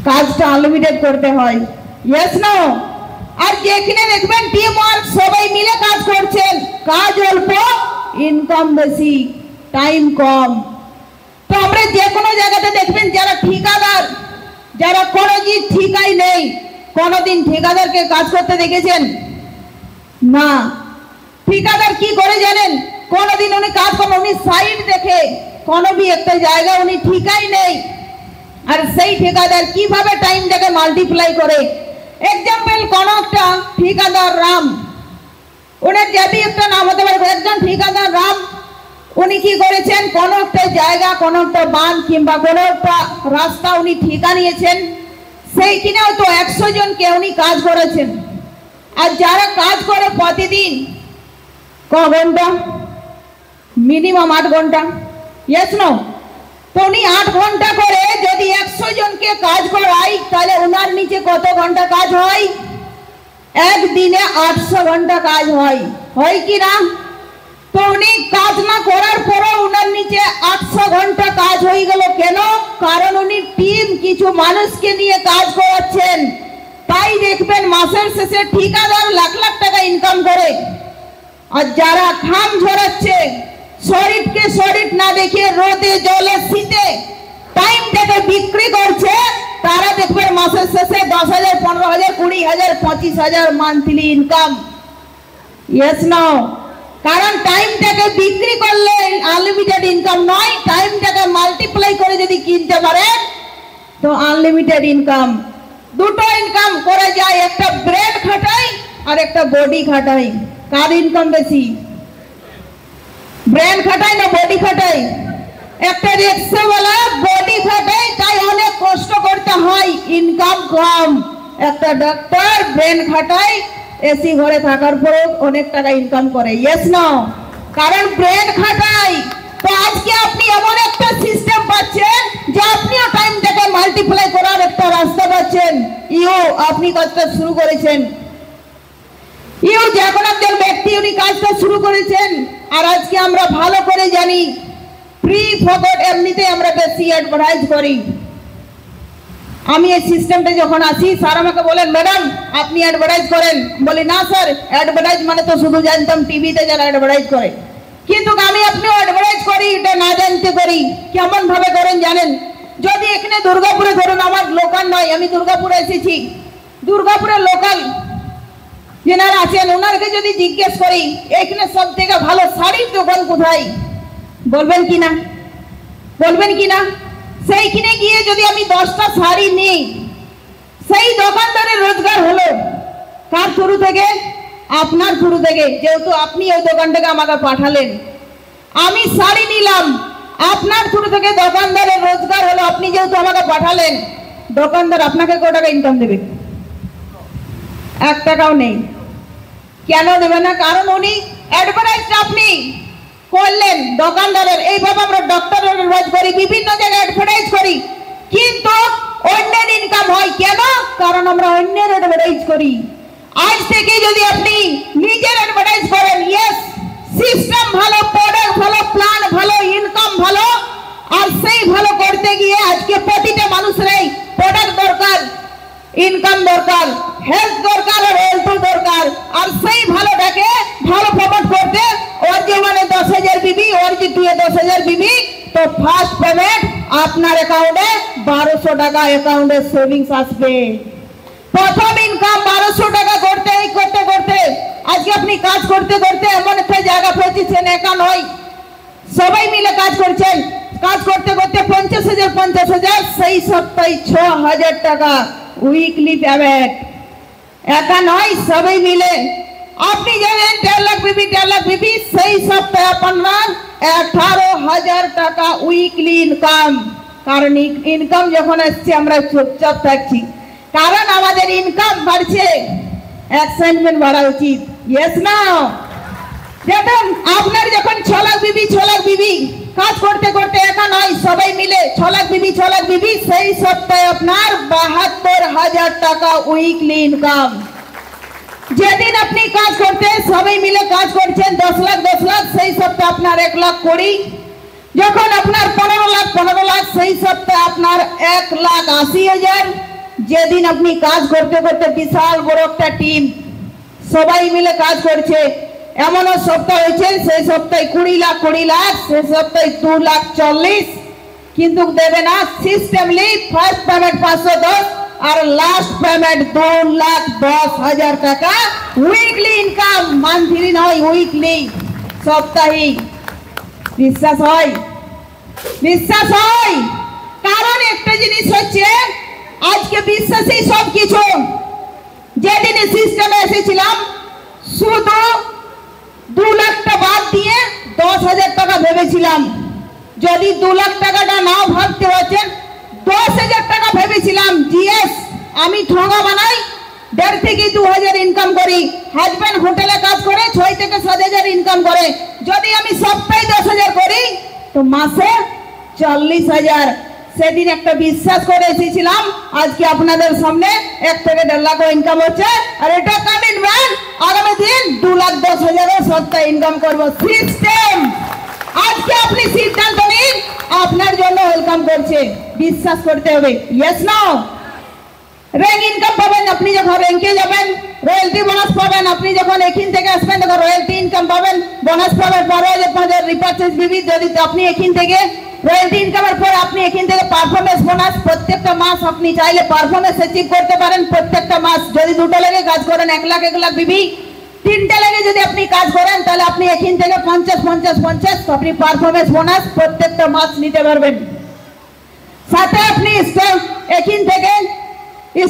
কাজটা আনলিমিটেড করতে হয়। Yes no? আর যেখানে দেখবেন টিম ওয়ার্ক, সবাই মিলে কাজ করছেন, কাজ অল্প ইনকাম বেশি, টাইম কম। তো আমরা যে কোনো জায়গাতে দেখবেন যারা ঠিকাদার, যারা কোনো জিনিস ঠিকাই নেই, কোনোদিন ঠিকাদারকে কাজ করতে দেখেছেন? না। ঠিকাদার কি করে জানেন? কোনোদিন উনি কাজ করেন, উনি সাইট দেখে, কোনো भी একটা জায়গা উনি ঠিকাই নেই, আর সেই ঠিকাদার কিভাবে টাইমটাকে মাল্টিপ্লাই করে। এক্সাম্পল, কোন একটা ঠিকাদার রাম, ওনার যদি একটা নাম হতে পারে, একজন ঠিকাদার রাম, উনি কি করেছেন, কোন একটা জায়গা, কোন একটা বাঁধ কিংবা কোন একটা রাস্তা উনি ঠিকা নিয়েছেন, সেইখানেও তো 100 জনকে উনি কাজ করেছেন। আর যারা কাজ করে প্রতিদিন ক ঘন্টা? মিনিমাম 8 ঘন্টা। Yes no? তো উনি 8 ঘন্টা করে যদি 100 জনকে কাজ করাই, তাহলে ওনার নিচে কত ঘন্টা কাজ হয়? একদিনে 800 ঘন্টা কাজ হয়, হয় কি না? তো উনি কাজ না করার পরে ওনার নিচে 800 ঘন্টা কাজ হয়ে গেল। কেন? কারণ উনি টিম কিছু মানুষকে নিয়ে কাজ করাচ্ছেন। তাই দেখবেন মাসের শেষে ঠিকাদার লাখ লাখ টাকা ইনকাম করে, আর যারা ঘাম ঝরাচ্ছে, শরীরকে শরীর না দেখে রোদে জলে শীতে টাইমটাকে বিক্রি করছে, তারা দেখবেন মাসের শেষে 10,000, 15,000, 20,000, 25,000 মান্থলি ইনকাম। Yes no? কারণ টাইমটাকে বিক্রি করলে আনলিমিটেড ইনকাম নয়, টাইমটাকে মাল্টিপ্লাই করে যদি কিনতে পারেন তো আনলিমিটেড ইনকাম। দুটো ইনকাম করা যায়, একটা ব্রেন খাটাই আর একটা বডি খাটাই। কার ইনকাম বেশি? ব্রেন খাটাই না বডি খাটাই? একটা রিক্সাওয়ালা বডি খাটাই, তাই অনেক কষ্ট করতে হয়, ইনকাম কম। একটা ডাক্তার ব্রেন খাটাই, এসি ঘরে থাকার পরেও অনেক টাকা ইনকাম করে। Yes no? কারণ ব্রেন খাটাই। তো আজকে আপনি এমন একটা সিস্টেম পাচ্ছেন যে আপনিও টাইমটাকে মাল্টিপ্লাই করার একটা রাস্তা পাচ্ছেন। আপনি কাজটা শুরু করেছেন, যে কোনো একজন ব্যক্তি উনি কাজটা শুরু করেছেন। আর আজকে আমরা ভালো করে জানি ফ্রি ফকট এমনিতে আমরা বেশি অ্যাডভার্টাইজ করি। আমি এই সিস্টেমটা যখন আসি, স্যার আমাকে বলেন, ম্যাডাম আপনি অ্যাডভার্টাইজ করেন। বলি না স্যার, অ্যাডভার্টাইজ মানে তো শুধু জানতাম টিভিতে যারা অ্যাডভার্টাইজ করে, কিন্তু আমি আপনিও অ্যাডভার্টাইজ করি, এটা না জানতে করি। কেমন ভাবে করেন জানেন? যদি এখানে দুর্গাপুরে ধরুন, আমার লোকাল নয়, আমি দুর্গাপুরে এসেছি, দুর্গাপুরের লোকাল যেনারা আছেন ওনারকে যদি জিজ্ঞেস করি এখানে সব থেকে ভালো শাড়ির দোকান কোথায়, বলবেন কি না? বলবেন কি না? সেইখানে গিয়ে যদি আমি 10টা শাড়ি নিই, সেই দোকানদারের রোজগার হলো কার শুরু থেকে? আপনার শুরু থেকে। যেহেতু আপনি ওই দোকানটাকে আমাকে পাঠালেন, আমি শাড়ি নিলাম, আপনার শুরু থেকে দোকানদারের রোজগার হলো। আপনি যেহেতু আমাকে পাঠালেন, দোকানদার আপনাকে কত টাকা ইনকাম দেবে? 1 টাকাও নেই। কেন দেবে না? কারণ উনি অ্যাডভার্টাইজটা আপনি করলেন দোকানদারের। এইভাবে আমরা ডক্টরের অ্যাডভার্টাইজ করি, বিভিন্ন জায়গায় অ্যাডভার্টাইজ করি, কিন্তু অন্যের ইনকাম হয়। কেন? কারণ আমরা অন্যের অ্যাডভার্টাইজ করি। আজ থেকে যদি আপনি নিজের অ্যাডভার্টাইজ করেন, ইয়েস সিস্টেম ভালো, প্রোডাক্ট ভালো, প্ল্যান ভালো, ইনকাম ভালো, আর সেই ভালো করতে গিয়ে আজকে প্রতিটা মানুষেরই প্রোডাক্ট দরকার, ইনকাম দরকার, হেলথ দরকার, আর হেলথ দরকার, আর সেই ভালোটাকে ভালো প্রমোট করতে ওর যে মানে 10,000 বিবি, ওর যে 10,000 বিবি, তো ফার্স্ট পেমেন্ট আপনার অ্যাকাউন্টে 1200 টাকা অ্যাকাউন্টে সেভিংস আসবে। প্রথম ইনকাম 1200 টাকা করতে করতে আজকে আপনি কাজ করতে করতে এমন একটা জায়গা পৌঁছেছেন, একা নয়, সবাই মিলে কাজ করছেন, কাজ করতে করতে 50,000 সেই সপ্তাহে 6,000 টাকা উইকলি পেমেন্ট, একা নয়, সবাই মিলে। আপনি জানেন 1.5 লাখ বিবি সেই সপ্তাহে আপনার 18,000 টাকা উইকলি ইনকাম। কারণ ইনকাম যখন আসছে আমরা চুপচাপ থাকছি, কারণ আমাদের ইনকাম বাড়ছে, এক্সাইটমেন্ট বাড়া উচিত, ইয়েস না? দেখুন আপনার যখন 6 লাখ বিবি কাজ করতে করতে, একা নয়, সবাই মিলে 6 লাখ বিবি সেই সপ্তাহে আপনার 72,000 টাকা উইকলি ইনকাম। যেদিন আপনি কাজ করতে সবাই মিলে কাজ করছেন 10 লাখ সেই সপ্তাহে আপনার 1,20,000। যখন আপনার 15 লাখ সেই সপ্তাহে আপনার 1,80,000। যেদিন আপনি কাজ করতে করতে বিশাল বড় একটা টিম সবাই মিলে কাজ করছে, এমনও সপ্তাহ হয়েছে সেই সপ্তাহে 20 লাখ, সেই সপ্তাহে 2,40,000, কিন্তু দেবে না সিস্টেমলি। ফার্স্ট পেমেন্ট 510 আর লাস্ট পেমেন্ট 2,10,000 টাকা উইকলি ইনকাম, মান্থলি নয়, উইকলি, সাপ্তাহিক। বিশ্বাস হয়? বিশ্বাস হয়? কারণ একটা জিনিস হচ্ছে আজকে বিশ্বাসই সব কিছু। যেদিন সিস্টেমে এসেছিলাম শুধু 2 লাখটা বাদ দিয়ে 10,000 টাকা ভেবেছিলাম। যদি 2 লাখ টাকাটা নাও ভাবতে পারছেন, 10,000 টাকা ভেবেছিলাম। জিএস আমি ঠোঙা বানাই, 1.5 থেকে 2,000 ইনকাম করি। হাজবেন্ড হোটেলে কাজ করে 6 থেকে 7,000 ইনকাম করে। যদি আমি সপ্তাহে 10,000 করি তো মাসে 40,000। সেদিন একটা বিশ্বাস করে এসেছিলাম, আজকে আপনাদের সামনে 1 থেকে 1.5 লাখ ইনকাম হচ্ছে, আর এটা কমিটমেন্ট আগামী দিন 2,10,000 সপ্তাহে ইনকাম করব। সিস্টেম আজকে আপনি সিদ্ধান্ত নিন, আপনার জন্য ওয়েলকাম করছে, বিশ্বাস করতে হবে, ইয়েস না? র্যাঙ্ক ইনকাম পাবেন আপনি যখন র্যাঙ্কে যাবেন, রয়্যালটি বোনাস পাবেন আপনি যখন এখান থেকে আসবেন, তখন রয়্যালটি ইনকাম পাবেন, বোনাস পাবেন 12,000 রিপার্চেস বিবি। যদি আপনি এখান থেকে রয়্যালটি ইনকামের পর আপনি এখান থেকে পারফরমেন্স বোনাস প্রত্যেকটা মাস আপনি চাইলে পারফরমেন্স অ্যাচিভ করতে পারেন প্রত্যেকটা মাস। যদি 2টা লেগে কাজ করেন 1 লাখ বিবি, 3টে লেগে যদি আপনি কাজ করেন তাহলে আপনি এখান থেকে 50 আপনি পারফরমেন্স বোনাস প্রত্যেকটা মাস নিতে পারবেন। সাথে আপনি এখান থেকে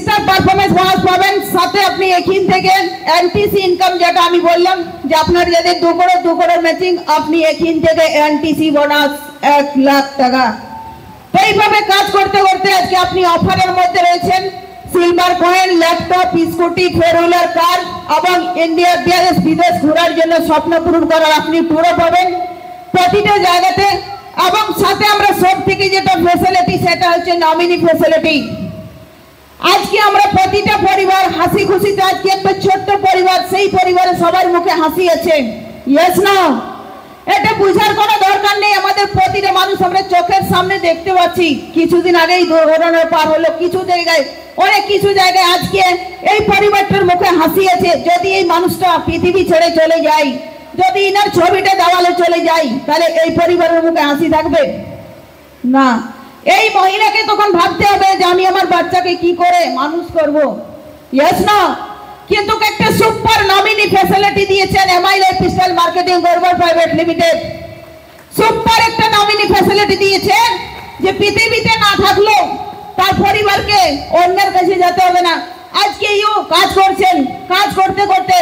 স্টার পারফরমেন্স বোনাস পাবেন, সাথে আপনি এখান থেকে এনটিসি ইনকাম, যেটা আমি বললাম যে আপনার যদি 2 করোড় ম্যাচিং, আপনি এখান থেকে এনটিসি বোনাস 1 লাখ টাকা। তো এইভাবে কাজ করতে করতে আজকে আপনি অফারের মধ্যে রয়েছেন সিলভার কয়েন, ল্যাপটপ, স্কুটি, 4-হুইলার কার, এবং ইন্ডিয়া দেশ বিদেশ ঘোরার জন্য স্বপ্ন পূরণ করার আপনি ট্যুরও পাবেন প্রতিটা জায়গাতে। এবং সাথে আমরা সব থেকে যেটা ফ্যাসিলিটি, সেটা হচ্ছে নমিনি ফ্যাসিলিটি। আজকে আমরা প্রতিটা পরিবার হাসি খুশিতে, আজকে একটা ছোট্ট পরিবার, সেই পরিবারে সবার মুখে হাসি আছে, ইয়েস না? এটা বুঝার কোনো দরকার নেই, আমাদের প্রতিটা মানুষ আমরা চোখের সামনে দেখতে পাচ্ছি। কিছুদিন আগেই দুর্ঘটনার পার হলো কিছু জায়গায়, অনেক কিছু জায়গায় আজকে এই পরিবারটার মুখে হাসি আছে। যদি এই মানুষটা পৃথিবী ছেড়ে চলে যায়, যদি ইনার ছবিটা দেওয়ালে চলে যায়, তাহলে এই পরিবারের মুখে হাসি থাকবে না। এই মহিলাকে তখন ভাবতে হবে যে আমি আমার বাচ্চাকে কি করে মানুষ করব, ইয়েস না? কিন্তু একটা সুপার নমিনি ফ্যাসিলিটি দিয়েছেন এমআই লাইফস্টাইল মার্কেটিং গড়বড় প্রাইভেট লিমিটেড। সুপার একটা নমিনি ফ্যাসিলিটি দিয়েছেন যে পৃথিবীতে না থাকলেও তার পরিবারকে অন্যের কাছে যেতে হবে না। আজকে কাজ করছেন, কাজ করতে করতে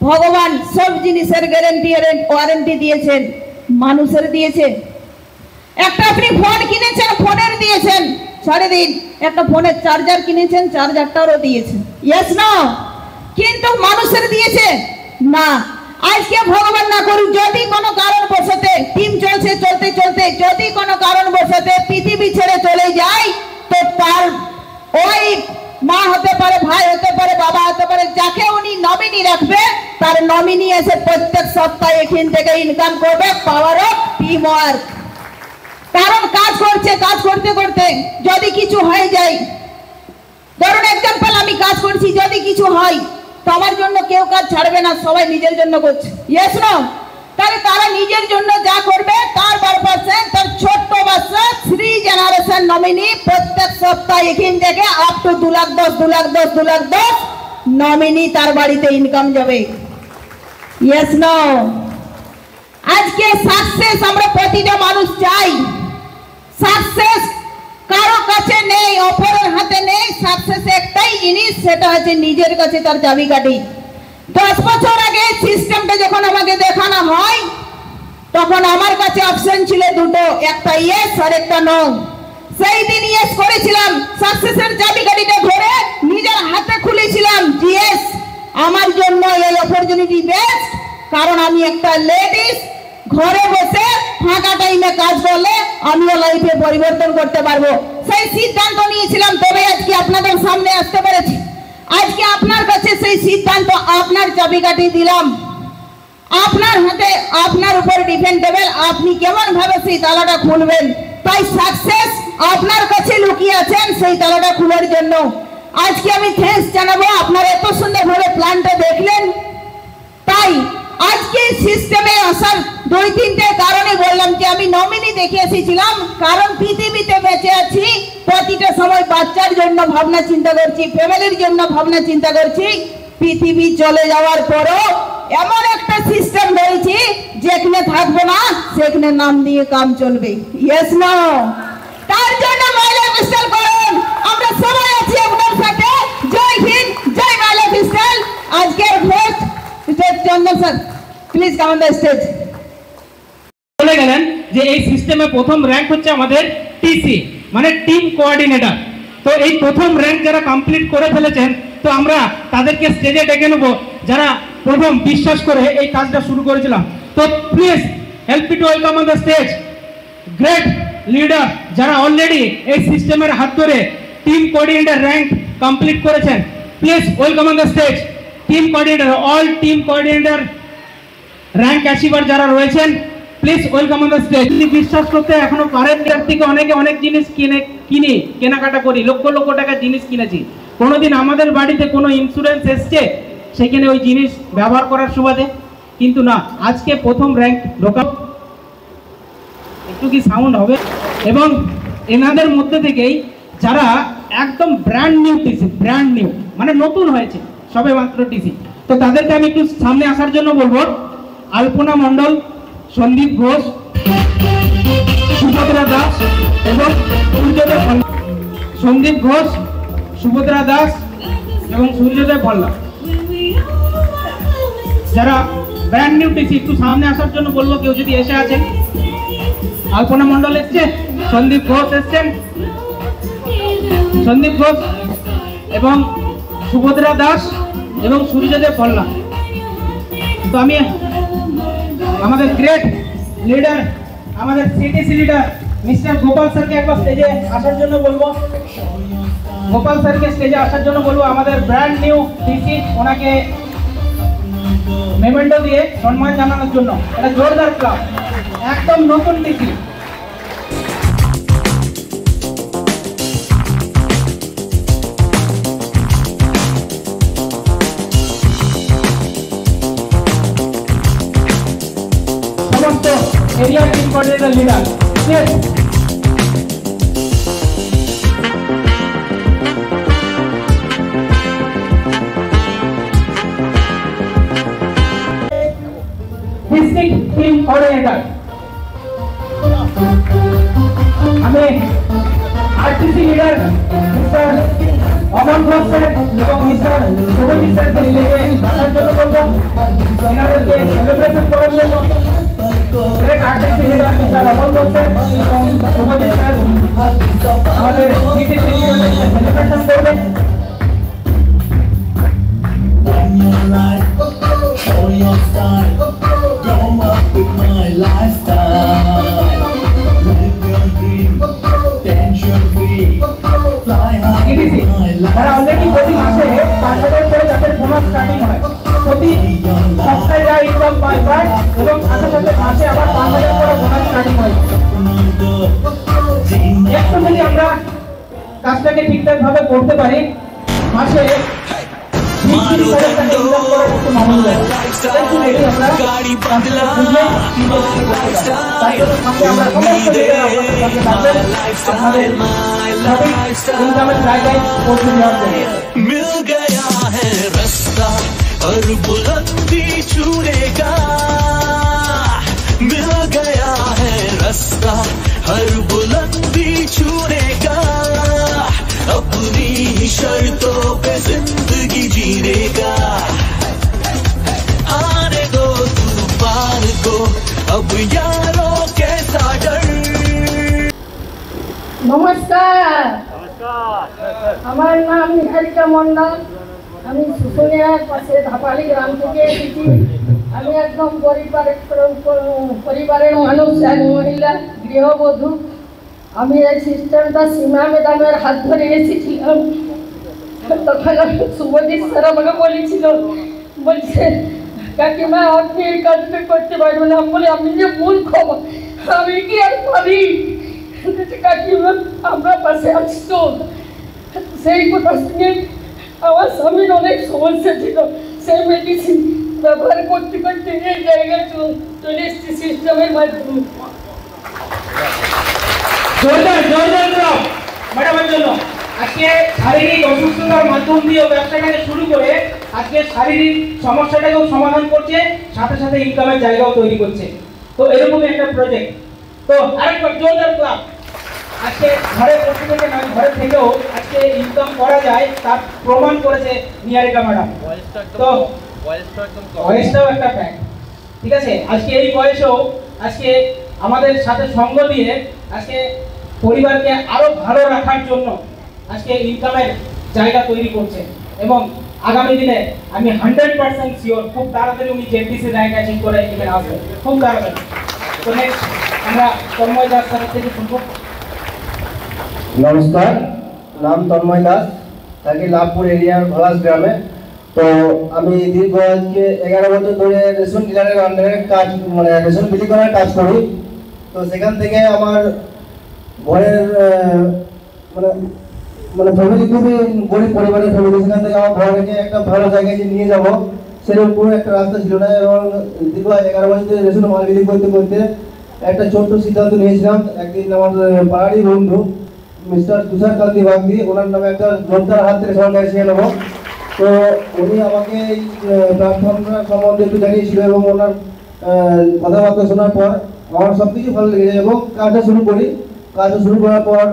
ভগবান সব জিনিসের গ্যারান্টি ওয়ারেন্টি দিয়েছেন, মানুষের দিয়েছে। একটা আপনি ফোন কিনেছেন, ফোনের দিয়েছেন, ছেড়ে দিন, একটা ফোনের চার্জার কিনেছেন, চার্জারটারও দিয়েছেন, ইয়েস না? কিন্তু মানুষের দিয়েছে না। আজকে ভগবান না করুক, যদি কোনো কারণবশতে টিম চলছে চলতে চলতে যদি কোনো কারণবশতে পৃথিবী ছেড়ে চলে যায়, তো তার ওই মা হতে পারে, ভাই হতে পারে, বাবা হতে পারে, তারপরে যাকে উনি নমিনি রাখবে তার নমিনি এসে প্রত্যেক সপ্তাহে এখান থেকে ইনকাম করবে। Power of team work. কারণ কাজ করতে করতে যদি কিছু হয়ে যায়, ধরুন এক্সাম্পল আমি কাজ করছি, যদি কিছু হয় তো আমার জন্য কেউ কাজ ছাড়বে না, সবাই নিজের জন্য করছে। Yes no? তাহলে তারা নিজের জন্য যা করবে তার পারপাসে তার ছোট্ট বাচ্চা 3 জেনারেশন নমিনি প্রত্যেক সপ্তাহে এখান থেকে আপ টু 2,10,000 নমিনি তার বাড়িতে ইনকাম যাবে। Yes no? আজকে সাকসেস আমরা প্রতিটা মানুষ চাই। সাকসেস কারো কাছে নেই, অপরের হাতে নেই। সাকসেস একটাই জিনিস, সেটা হচ্ছে নিজের কাছে তার চাবিকাঠি। 10 বছর আগে সিস্টেমটা যখন আমাকে দেখানো হয় তখন আমার কাছে অপশন ছিল দুটো, একটা ইয়েস আর একটা নো। সেই দিন ইয়েস করেছিলাম, সাকসেসের চাবিকাঠিটা ধরে নিজের হাতে খুলেছিলাম। ইয়েস, আমার জন্য এই অপরচুনিটি বেস্ট, কারণ আমি একটা লেডিস, ঘরে বসে ফাঁকা টাইমে কাজ করলে আমিও লাইফে পরিবর্তন করতে পারবো। সেই সিদ্ধান্ত নিয়েছিলাম, তবে আজকে আপনাদের সামনে আসতে পেরেছি। আজকে আপনার কাছে সেই সিদ্ধান্ত, আপনার চাবিকাঠি দিলাম আপনার হাতে, আপনার উপর ডিপেন্ডেবল, আপনি কেমন ভাবে সেই তালাটা খুলবেন। তাই সাকসেস আপনার কাছে লুকিয়ে আছেন সেই তালাটা খোলার জন্য। আজকে আমি থ্যাঙ্কস জানাবো, আপনারা এত সুন্দরভাবে প্ল্যানটা দেখলেন। তাই আজকে সিস্টেমে আসার 2-3টে কারণে বললাম যে আমি নমিনি দেখে এসেছিলাম, কারণ পৃথিবীতে বেঁচে আছি, প্রতিটা সময় বাচ্চার জন্য ভাবনা চিন্তা করছি, ফ্যামিলির জন্য ভাবনা চিন্তা করছি। পৃথিবী চলে যাওয়ার পরও এমন একটা সিস্টেম রয়েছে যেখানে থাকবো না সেখানে নাম দিয়ে কাম চলবে। Yes no? তার জন্য মাইলা পিস্টল করুন, আমরা সবাই আছি আপনার সাথে। জয় হিন্দ, জয় মাইলা পিস্টল। আজকের host Chandan sir, please come on the stage. বলে গেলেন যে এই সিস্টেমে প্রথম র্যাঙ্ক হচ্ছে আমাদের টিসি, মানে টিম কোঅর্ডিনেটর। তো এই প্রথম র্যাঙ্ক যারা কমপ্লিট করে ফেলেছেন, তো আমরা তাদেরকে স্টেজে ডেকে নেব, যারা প্রথম বিশ্বাস করে এই কাজটা শুরু করেছিলাম। তো please help me to welcome on the stage great leader, যারা অলরেডি এই সিস্টেমের হাত ধরে টিম কোঅর্ডিনেটর র্যাঙ্ক কমপ্লিট করেছেন। Please welcome on the stage team coordinator, all team coordinator rank achiever যারা রয়েছেন, please welcome on the stage. বিশ্বাস করতে এখনো পারেন, এর থেকে অনেক জিনিস কেনাকাটা করি, লক্ষ টাকার জিনিস কিনেছি। কোনোদিন আমাদের বাড়িতে কোনো ইন্স্যুরেন্স এসছে সেখানে ওই জিনিস ব্যবহার করার সুবাদে? কিন্তু না, আজকে প্রথম র্যাঙ্ক ঢোকা, একটু কি সাউন্ড হবে? এবং এনাদের মধ্যে থেকেই যারা একদম brand new TC, brand new মানে নতুন হয়েছে সবে মাত্র টিসি, তো তাদেরকে আমি একটু সামনে আসার জন্য বলবো। আলপনা মণ্ডল, সন্দীপ ঘোষ, সুভদ্রা দাস এবং সূর্যোদয় পল্লা। সন্দীপ ঘোষ, সুভদ্রা দাস এবং সূর্যোদয় পল্লা যারা ব্র্যান্ড নিউ টিসি, একটু সামনে আসার জন্য বলবো কেউ যদি এসে আছেন। আলপনা মণ্ডল এসছে, সন্দীপ ঘোষ এসছেন, সন্দীপ ঘোষ এবং সুভদ্রা দাস এবং সূর্যোদয় পল্লা। তো আমি আমাদের গ্রেট লিডার, আমাদের সিটিসি লিডার মিস্টার গোপাল স্যারকে একবার স্টেজে আসার জন্য বলবো। গোপাল স্যারকে স্টেজে আসার জন্য বলবো। আমাদের ব্র্যান্ড নিউ টিসি, ওনাকে মেমেন্টো দিয়ে সম্মান জানানোর জন্য। এটা জোরদার ক্লাব, একদম নতুন টিসি। সমস্ত area team coordinator leader, district team coordinator আমি আরটিসি লিডার মিস্টার অমন ঘোষ স্যার এবং মিস্টার শুভজিৎ স্যারকে লিডে আসার জন্য বলবো। এনাদেরকে সেলিব্রেশন করার জন্য আরটিসি লিডার মিস্টার অমন ঘোষ স্যার এবং শুভজিৎ স্যার আমাদের সিটিসি লিডার সেলিব্রেশন করবেন। Show your style, come up with my lifestyle. Live your dream, tension free, fly high with my তারা অলরেডি প্রতি মাসে 5,000 করে তাদের বোনাস মাসে আবার 5,000 করে বোনাস স্টার্টিং হয়। একটু যদি আমরা কাজটাকে ঠিকঠাক ভাবে করতে পারি মাসে 20,000 টাকা ইনকাম করার মতো মামুল যায়। একটু দেখি আমরা गाड़ी बदला আমরা সমস্ত ইনকামের জায়গায় পৌঁছে দেওয়ার জন্য मिल गया है रास्ता और बुलंदी छूने का मिल गया है रास्ता हर बुलंदी छूने का अपनी शर्तों पे जिंदगी जीने का आने दो तूफान को अब यारों कैसा डर। নমস্কার, আমার নাম নিহারিকা মন্ডল। আমি শুশুনিয়ার পাশে ধাপালি গ্রাম থেকে এসেছি। আমি একদম পরিবারের মানুষ, এক মহিলা গৃহবধূ। আমি এই সিস্টেমটা সীমা ম্যাডামের হাত ধরে এসেছিলাম। তখন শুভজিৎ স্যার আমাকে বলেছিল, বলছে কাকিমা আপনি এই কাজটা করতে পারবেন না। বলে আমি যে মূর্খ, আমি কি আর পারি? কাকিমা আমরা পাশে আছি তো। সেই কথা শুনে আমার স্বামীর অনেক সমস্যা ছিল, সেই মেডিসিন ব্যবহার করতে করতে এই জায়গায় চলে এসেছি সিস্টেমের মাধ্যমে। ম্যাডামের জন্য আজকে শারীরিক অসুস্থতার মাধ্যম দিয়ে ব্যবসাটাকে শুরু করে আজকে শারীরিক সমস্যাটাকেও সমাধান করছে, সাথে সাথে ইনকামের জায়গাও তৈরি করছে। তো এরকমই একটা প্রজেক্ট। তো আরেকবার জোরদার ক্লাব। আজকে ঘরে বসে থেকে নয়, ঘরে থেকেও আজকে ইনকাম করা যায় তার প্রমাণ করেছে নিহারিকা ম্যাডাম। তো বয়সটাও একটা ফ্যাক্ট, ঠিক আছে। আজকে এই বয়সেও আজকে আমাদের সাথে সঙ্গ দিয়ে আজকে পরিবারকে আরো ভালো রাখার জন্য আজকে ইনকামের জায়গা তৈরি করছে এবং আগামী দিনে আমি 100% শিওর খুব তাড়াতাড়ি উনি জেপিসি র্যাঙ্ক অ্যাচিভ করে এখানে আসবেন, খুব তাড়াতাড়ি। তো নেক্সট আমরা তন্ময় দাস স্যার থেকে শুনবো। নমস্কার, নাম তন্ময় দাস, থাকি লাভপুর এরিয়ার ভলাস গ্রামে। তো আমি দীর্ঘ আজকে 11 বছর ধরে রেশন ডিলারের আন্ডারে কাজ, মানে রেশন বিলি করার কাজ করি। তো সেখান থেকে আমার ঘরের মানে ফ্যামিলি খুবই গরিব পরিবারের ফ্যামিলি। সেখান থেকে আমার ঘরকে একটা ভালো জায়গায় যে নিয়ে যাবো সেরকম পুরো একটা রাস্তা ছিল না। এবং দীর্ঘ 11 বছর ধরে রেশন মাল বিলি করতে করতে একটা ছোট্ট সিদ্ধান্ত নিয়েছিলাম। একদিন আমার পাড়ারই বন্ধু মিস্টার তুষার কান্তি বাগদি, ওনার নামে একটা জোরদার হাত থেকে সরকার এসে নেবো। তো উনি আমাকে এই প্ল্যাটফর্মটা সম্বন্ধে একটু জানিয়েছিল এবং ওনার কথাবার্তা শোনার পর আমার সব কিছু ভালো লেগেছে এবং কাজটা শুরু করি। কাজটা শুরু করার পর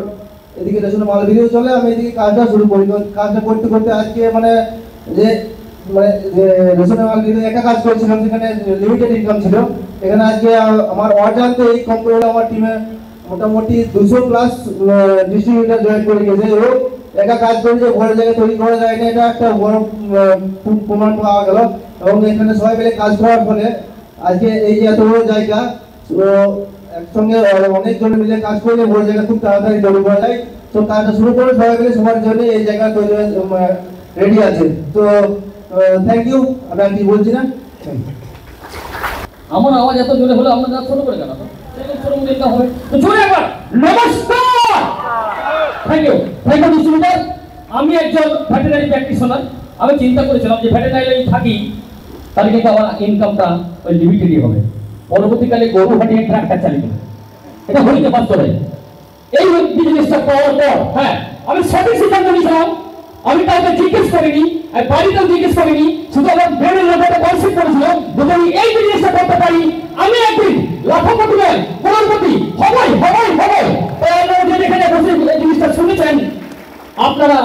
এদিকে রেশন মাল বিলিও চলে, আমি এদিকে কাজটা শুরু করি। কাজটা করতে করতে আজকে যে রেশনের মাল বিলি একটা কাজ করেছিলাম, সেখানে লিমিটেড ইনকাম ছিল। এখানে আজকে আমার অজান্তে এই কোম্পানিটা আমার টিমে মোটামুটি 200+ ডিস্ট্রিবিউটার জয়েন করে গেছে এবং একা কাজ করে যে ঘরের জায়গা তৈরি করা যায় না, এটা একটা বড় প্রমাণ পাওয়া গেল। এবং এখানে সবাই মিলে কাজ করার ফলে আজকে এই যে এত বড় জায়গা, একসঙ্গে অনেকজন মিলে কাজ করলে বড় জায়গা খুব তাড়াতাড়ি তৈরি করা যায়। তো কাজটা শুরু করে সবাই মিলে সবার জন্য এই জায়গা তৈরি রেডি আছে। তো থ্যাংক ইউ। আমি আর কি বলছি না। আমার আওয়াজ এত জোরে হলো আপনারা ছোট করে কেন? নমস্কার, থ্যাংক ইউ ডিস্ট্রিবিউটার। আমি একজন ভেটেরিনারি প্র্যাকটিশনার। আমি চিন্তা করেছিলাম যে ভেটেরিনারি লাইনে থাকি তাহলে কিন্তু আমার ইনকামটা ওই লিমিটেডই হবে। পরবর্তীকালে গরু হাটিয়ে ট্রাক্টর চালিয়ে দেবে, এটা হইতে পারত না। এই বিজনেসটা পাওয়ার পর হ্যাঁ আমি সঠিক সিদ্ধান্ত নিয়েছিলাম। আমি কাউকে জিজ্ঞেস করিনি, আর বাড়িতেও জিজ্ঞেস করিনি, শুধু আমার ব্রেনের লোকটা কনসেপ্ট করেছিলাম যদি আমি এই বিজনেসটা করতে পারি আমি একদিন লাখপতি নয় করোড়পতি হবই। যেখানে বসে এই জিনিসটা শুনেছেন, আপনারা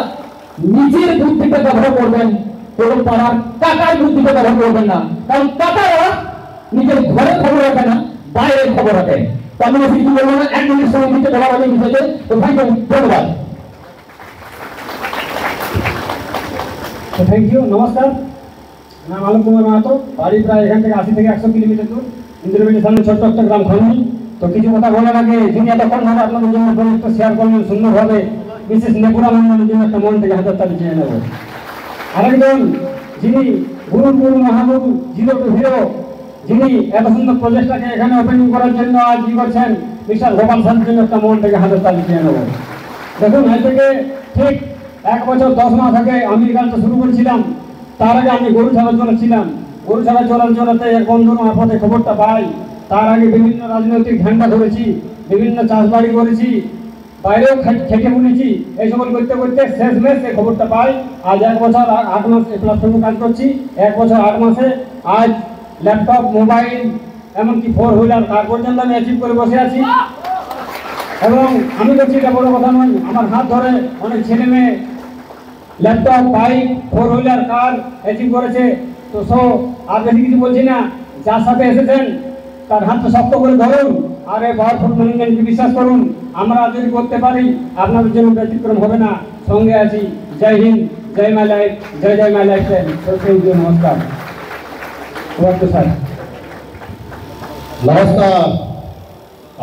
নিজের বুদ্ধিটা ব্যবহার করবেন, কোনো পাড়ার টাকার বুদ্ধিটা ব্যবহার করবেন না। কারণ টাকারা নিজের ঘরের খবর রাখে না, বাইরের খবর রাখে। তো আমি কিছু বলবো না, 1 মিনিট সময় দিতে বলা হবে বিষয়ে। তো ভাই ধন্যবাদ। Thank you. নমস্কার, নাম আলম কুমার মাহাতো, বাড়ি প্রায় এখান থেকে 80 থেকে 100 কিলোমিটার দূর, ইন্দ্রবেণীর সামনে ছোট্ট একটা গ্রাম খননি। তো কিছু কথা বলার আগে যিনি এতক্ষণ ধরে আপনাদের জন্য প্রজেক্ট শেয়ার করলেন সুন্দরভাবে, বিশেষ নেপুরা মন্ডলের জন্য একটা মন থেকে হাজার তালি চেয়ে নেব। আরেকজন যিনি গুরুপুর মহাগুরু 0 to 0 যিনি এত সুন্দর প্রজেক্টটাকে এখানে ওপেনিং করার জন্য আজ কি করছেন মিস্টার গোপাল স্যারের জন্য একটা মন থেকে হাতের তালি দিয়ে নেব। দেখুন আজ থেকে ঠিক 1 বছর 10 মাস আগে আমি এই কাজটা শুরু করেছিলাম। তার আগে আমি গরু ছাড়া চলেছিলাম। গরু ছাড়া চলাতে এক বন্ধুর মারফতে খবরটা পাই। তার আগে বিভিন্ন রাজনৈতিক ঝান্ডা ধরেছি, বিভিন্ন চাষবাড়ি করেছি, বাইরেও খেটে বুনেছি। এই সকল করতে করতে শেষমেশ এই খবরটা পাই। আজ 1 বছর 8 মাস এই প্ল্যাটফর্মে কাজ করছি। 1 বছর 8 মাসে আজ ল্যাপটপ, মোবাইল, এমনকি 4 হুইলার কার পর্যন্ত আমি অ্যাচিভ করে বসে আছি। এবং আমি দেখছি এটা বড় কথা নয়, আমার হাত ধরে অনেক ছেলে মেয়ে ল্যাপটপ, বাইক, 4 হুইলার, কার অ্যাচিভ করেছে। তো আর বেশি কিছু বলছি না, যার সাথে এসেছেন তার হাতটা শক্ত করে ধরুন আর এই পাওয়ারফুল ম্যানেজমেন্টকে বিশ্বাস করুন। আমরা যদি করতে পারি আপনাদের জন্য ব্যতিক্রম হবে না। সঙ্গে আছি। জয় হিন্দ, জয় মাই লাইফ, জয় জয় মাই লাইফ স্টাইল। নমস্কার। স্যার নমস্কার,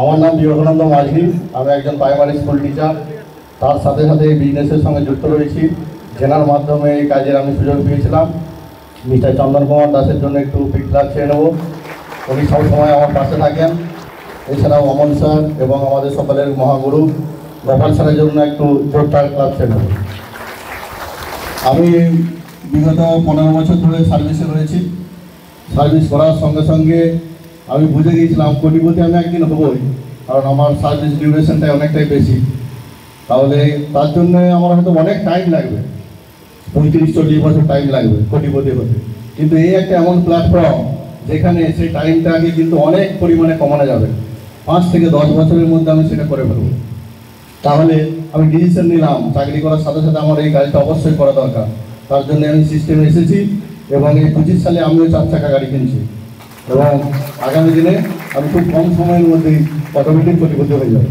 আমার নাম বিবেকানন্দ মাঝি। আমি একজন প্রাইমারি স্কুল টিচার। তার সাথে সাথে এই বিজনেসের সঙ্গে যুক্ত রয়েছি। জেনার মাধ্যমে এই কাজের আমি সুযোগ পেয়েছিলাম। মিস্টার চন্দন কুমার দাসের জন্য একটু পিক ক্লাস ছেড়ে নেব। উনি সবসময় আমার পাশে থাকেন। এছাড়াও অমন স্যার এবং আমাদের সকলের মহাগুরু গোপাল স্যারের জন্য একটু জোরদার ক্লাস ছেড়ে নেব। আমি বিগত 15 বছর ধরে সার্ভিসে রয়েছি। সার্ভিস করার সঙ্গে সঙ্গে আমি বুঝে গিয়েছিলাম কোটিপতি আমি একদিন হবই, কারণ আমার সার্ভিস ডিউরেশনটা অনেকটাই বেশি। তাহলে তার জন্য আমার হয়তো অনেক টাইম লাগবে, 35-40 বছর টাইম লাগবে কোটিপতি হতে। কিন্তু এই একটা এমন প্ল্যাটফর্ম যেখানে সেই টাইমটাকে কিন্তু অনেক পরিমাণে কমানো যাবে। 5 থেকে 10 বছরের মধ্যে আমি সেটা করে ফেলবো। তাহলে আমি ডিসিশন নিলাম চাকরি করার সাথে সাথে আমার এই কাজটা অবশ্যই করা দরকার। তার জন্য আমি সিস্টেমে এসেছি এবং এই 25 সালে আমিও 4 চাকা গাড়ি কিনছি এবং আগামী দিনে আমি খুব কম সময়ের মধ্যেই অটোমেটিক কোটিপতি হয়ে যাবে,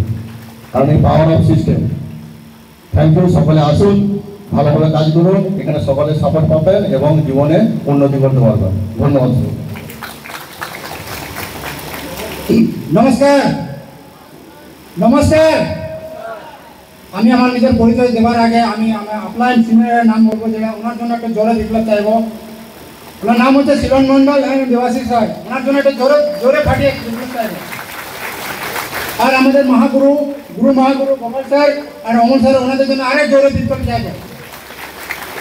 কারণ এই power of system. Thank you. সকলে আসুন, ভালোভাবে কাজ করুন, এখানে সকলের সাপোর্ট পাবেন এবং জীবনে উন্নতি করতে পারবেন। ধন্যবাদ। নমস্কার। নমস্কার। আমি আমার নিজের পরিচয় দেওয়ার আগে আমি আপনার সিনিয়রের নাম বলবো, যেটা ওনার জন্য একটা জোরে বিপ্লব চাইব। ওনার নাম হচ্ছে শিলন মন্ডল এবং দেবাশিস রায়। ওনার জন্য একটা জোরে ফাটিয়ে বিপ্লব চাইব। আর আমাদের মহাগুরু মহাগুরু গোপাল স্যার আর অমল স্যার, ওনাদের জন্য আরেক জোরে বিপ্লব চাইব।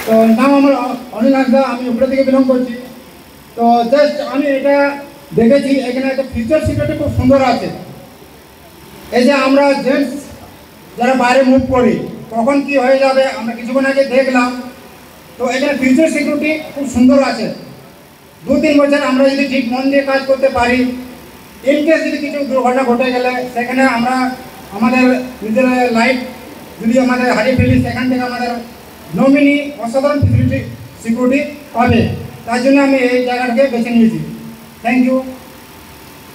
তো নাম আমার অনিল হাসদা, আমি উপরে থেকে বিলং করছি। তো জাস্ট আমি এটা দেখেছি, এখানে একটা ফিচার সিকিউরিটি খুব সুন্দর আছে। এই যে আমরা জেন্টস যারা বাইরে মুভ করি তখন কি হয়ে যাবে আমরা কিছুক্ষণ আগে দেখলাম। তো এখানে ফিউচার সিকিউরিটি খুব সুন্দর আছে। 2-3 বছর আমরা যদি ঠিক মন দিয়ে কাজ করতে পারি, ইনকেস যদি কিছু দুর্ঘটনা ঘটে গেলে সেখানে আমরা আমাদের নিজের লাইফ যদি আমাদের হারিয়ে ফেলি, সেখান থেকে আমাদের নমিনি অসাধারণ ফেসিলিটি সিকিউরিটি পাবে। তার জন্য আমি এই জায়গাটাকে বেছে নিয়েছি। Thank you.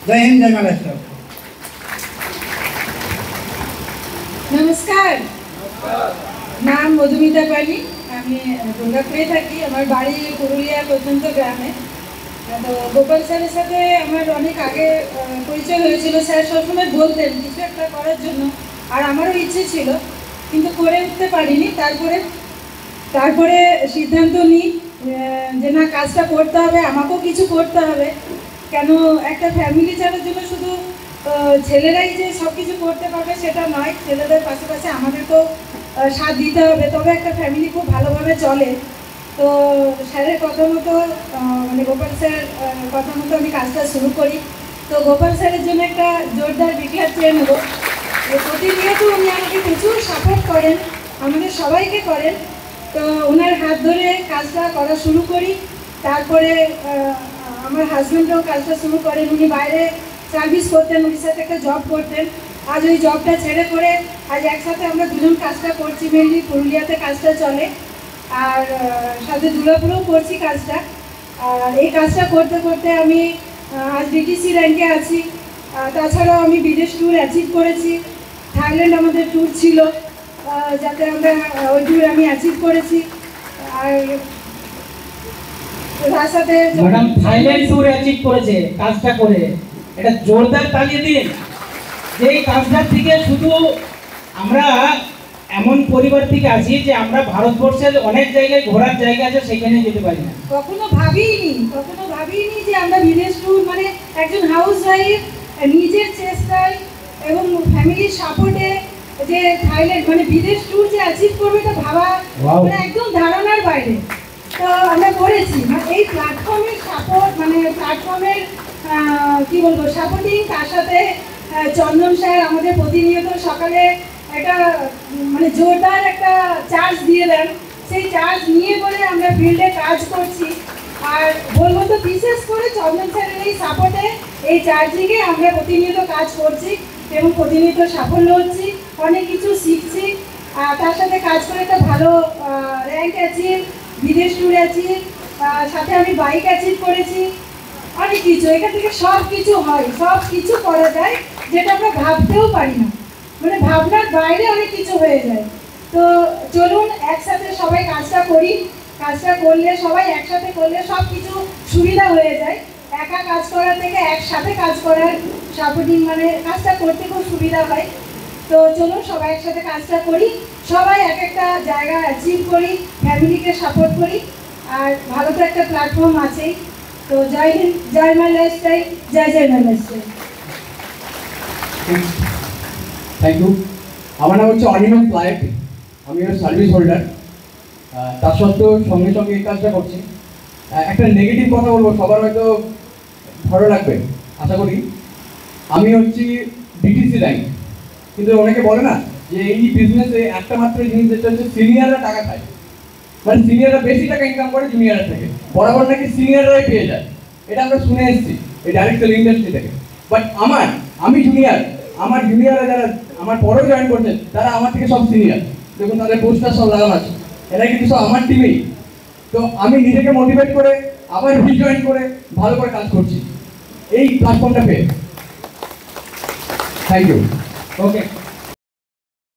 জয় হিন্দ, জয় মহারাষ্ট্র। নমস্কার, নাম মধুমিতা পালি। আমি দুর্গাপুরে থাকি। আমার বাড়ি পুরুলিয়া পর্যন্ত গ্রামে। তো গোপাল স্যারের সাথে আমার অনেক আগে পরিচয় হয়েছিল। স্যার সবসময় বলতেন কিছু একটা করার জন্য, আর আমারও ইচ্ছে ছিল কিন্তু করে উঠতে পারিনি। তারপরে সিদ্ধান্ত নিই যে না, কাজটা করতে হবে, আমাকেও কিছু করতে হবে। কেন একটা ফ্যামিলি চালানোর জন্য শুধু ছেলেরাই যে সব কিছু করতে পারবে সেটা নয়, ছেলেদের পাশাপাশি আমাদেরকেও সাথ দিতে হবে, তবে একটা ফ্যামিলি খুব ভালোভাবে চলে। তো স্যারের কথা মতো মানে গোপাল স্যার কথা মতো আমি কাজটা শুরু করি। তো গোপাল স্যারের জন্য একটা জোরদার বিক্লাস চেয়ে নেব। প্রতিনিয়ত উনি আমাকে প্রচুর সাপোর্ট করেন, আমাদের সবাইকে করেন। তো ওনার হাত ধরে কাজটা করা শুরু করি। তারপরে আমার হাজব্যান্ডও কাজটা শুরু করেন। উনি বাইরে সার্ভিস করতেন, উড়িষ্যাতে একটা জব করতেন। আজ ওই জবটা ছেড়ে করে আজ একসাথে আমরা দুজন কাজটা করছি। মেনলি পুরুলিয়াতে কাজটা চলে, আর সাথে দুর্গাপুরেও করছি কাজটা। আর এই কাজটা করতে করতে আমি আজ ডিটিসি র্যাঙ্কে আছি। তাছাড়াও আমি বিদেশ ট্যুর অ্যাচিভ করেছি। থাইল্যান্ড আমাদের ট্যুর ছিল, যাতে আমরা ওই ট্যুর আমি অ্যাচিভ করেছি। আর তার সাথে ম্যাডাম থাইল্যান্ড ট্যুর অ্যাচিভ করেছে কাজটা করে, এটা জোরদার তালিয়ে দিন। যে এই কাজটার থেকে শুধু আমরা এমন পরিবার থেকে আছি যে আমরা ভারতবর্ষের অনেক জায়গায় ঘোরার জায়গা আছে, সেখানে যেতে পারি না। কখনো ভাবিনি যে আমরা বিদেশ ট্যুর, মানে একজন হাউস ওয়াইফ নিজের চেষ্টায় এবং ফ্যামিলির সাপোর্টে যে থাইল্যান্ড মানে বিদেশ ট্যুর যে অ্যাচিভ করবে, এটা ভাবা মানে একদম ধারণার বাইরে। তো আমরা করেছি, মানে এই প্ল্যাটফর্মের সাপোর্ট, মানে প্ল্যাটফর্মের কি বলবো সাপোর্টিং, তার সাথে চন্দন স্যার আমাদের প্রতিনিয়ত সকালে একটা মানে জোরদার একটা চার্জ দিয়ে দেন, সেই চার্জ নিয়ে করে আমরা ফিল্ডে কাজ করছি। আর বলবো তো বিশেষ করে চন্দন স্যারের এই সাপোর্টে, এই চার্জিংয়ে আমরা প্রতিনিয়ত কাজ করছি এবং প্রতিনিয়ত সাফল্য হচ্ছি, অনেক কিছু শিখছি। আর তার সাথে কাজ করে একটা ভালো র্যাঙ্ক অ্যাচিভ, বিদেশ ট্যুর অ্যাচিভ, সাথে আমি বাইক অ্যাচিভ করেছি, অনেক কিছু। এখান থেকে সব কিছু হয়, সব কিছু করা যায় যেটা আমরা ভাবতেও পারি না, মানে ভাবনার বাইরে অনেক কিছু হয়ে যায়। তো চলুন একসাথে সবাই কাজটা করি, কাজটা করলে সবাই একসাথে করলে সব কিছু সুবিধা হয়ে যায়। একা কাজ করার থেকে একসাথে কাজ করার সাপোর্টিং, মানে কাজটা করতে খুব সুবিধা হয়। তো চলুন সবাই একসাথে কাজটা করি, সবাই এক একটা জায়গা অ্যাচিভ করি, ফ্যামিলিকে সাপোর্ট করি। আর ভালো তো একটা প্ল্যাটফর্ম আছেই। তো জয় হিন্দ, জয় মাই লাইফস্টাইল, জয় মাই লাইফস্টাইল। Thank you. আমার নাম হচ্ছে অনিমেষ নায়ক, আমি সার্ভিস হোল্ডার। তার সত্ত্বেও সঙ্গে সঙ্গে এই কাজটা করছি। একটা নেগেটিভ কথা বলবো, সবার হয়তো ভালো লাগবে আশা করি। আমি হচ্ছি ডিটিসি লাইন, কিন্তু অনেকে বলে না যে এই বিজনেসে একটা মাত্র জিনিস যেটা হচ্ছে সিনিয়ররা টাকা খায়, মানে সিনিয়ররা বেশি টাকা ইনকাম করে জুনিয়রের থেকে, বরাবর নাকি সিনিয়ররাই পেয়ে যায়। এটা আমরা শুনে এসেছি এই ডাইরেক্ট সেল ইন্ডাস্ট্রি থেকে। বাট আমি জুনিয়র, আমার জুনিয়ররা যারা আমার পরেও জয়েন করছেন তারা আমার থেকে সব সিনিয়র। দেখুন তাদের পোস্টার সব লাগানো আছে, এরা কিন্তু সব আমার টিমেই। তো আমি নিজেকে মোটিভেট করে আবার রিজয়েন করে ভালো করে কাজ করছি এই প্ল্যাটফর্মটা পেয়ে। Thank you. ওকে।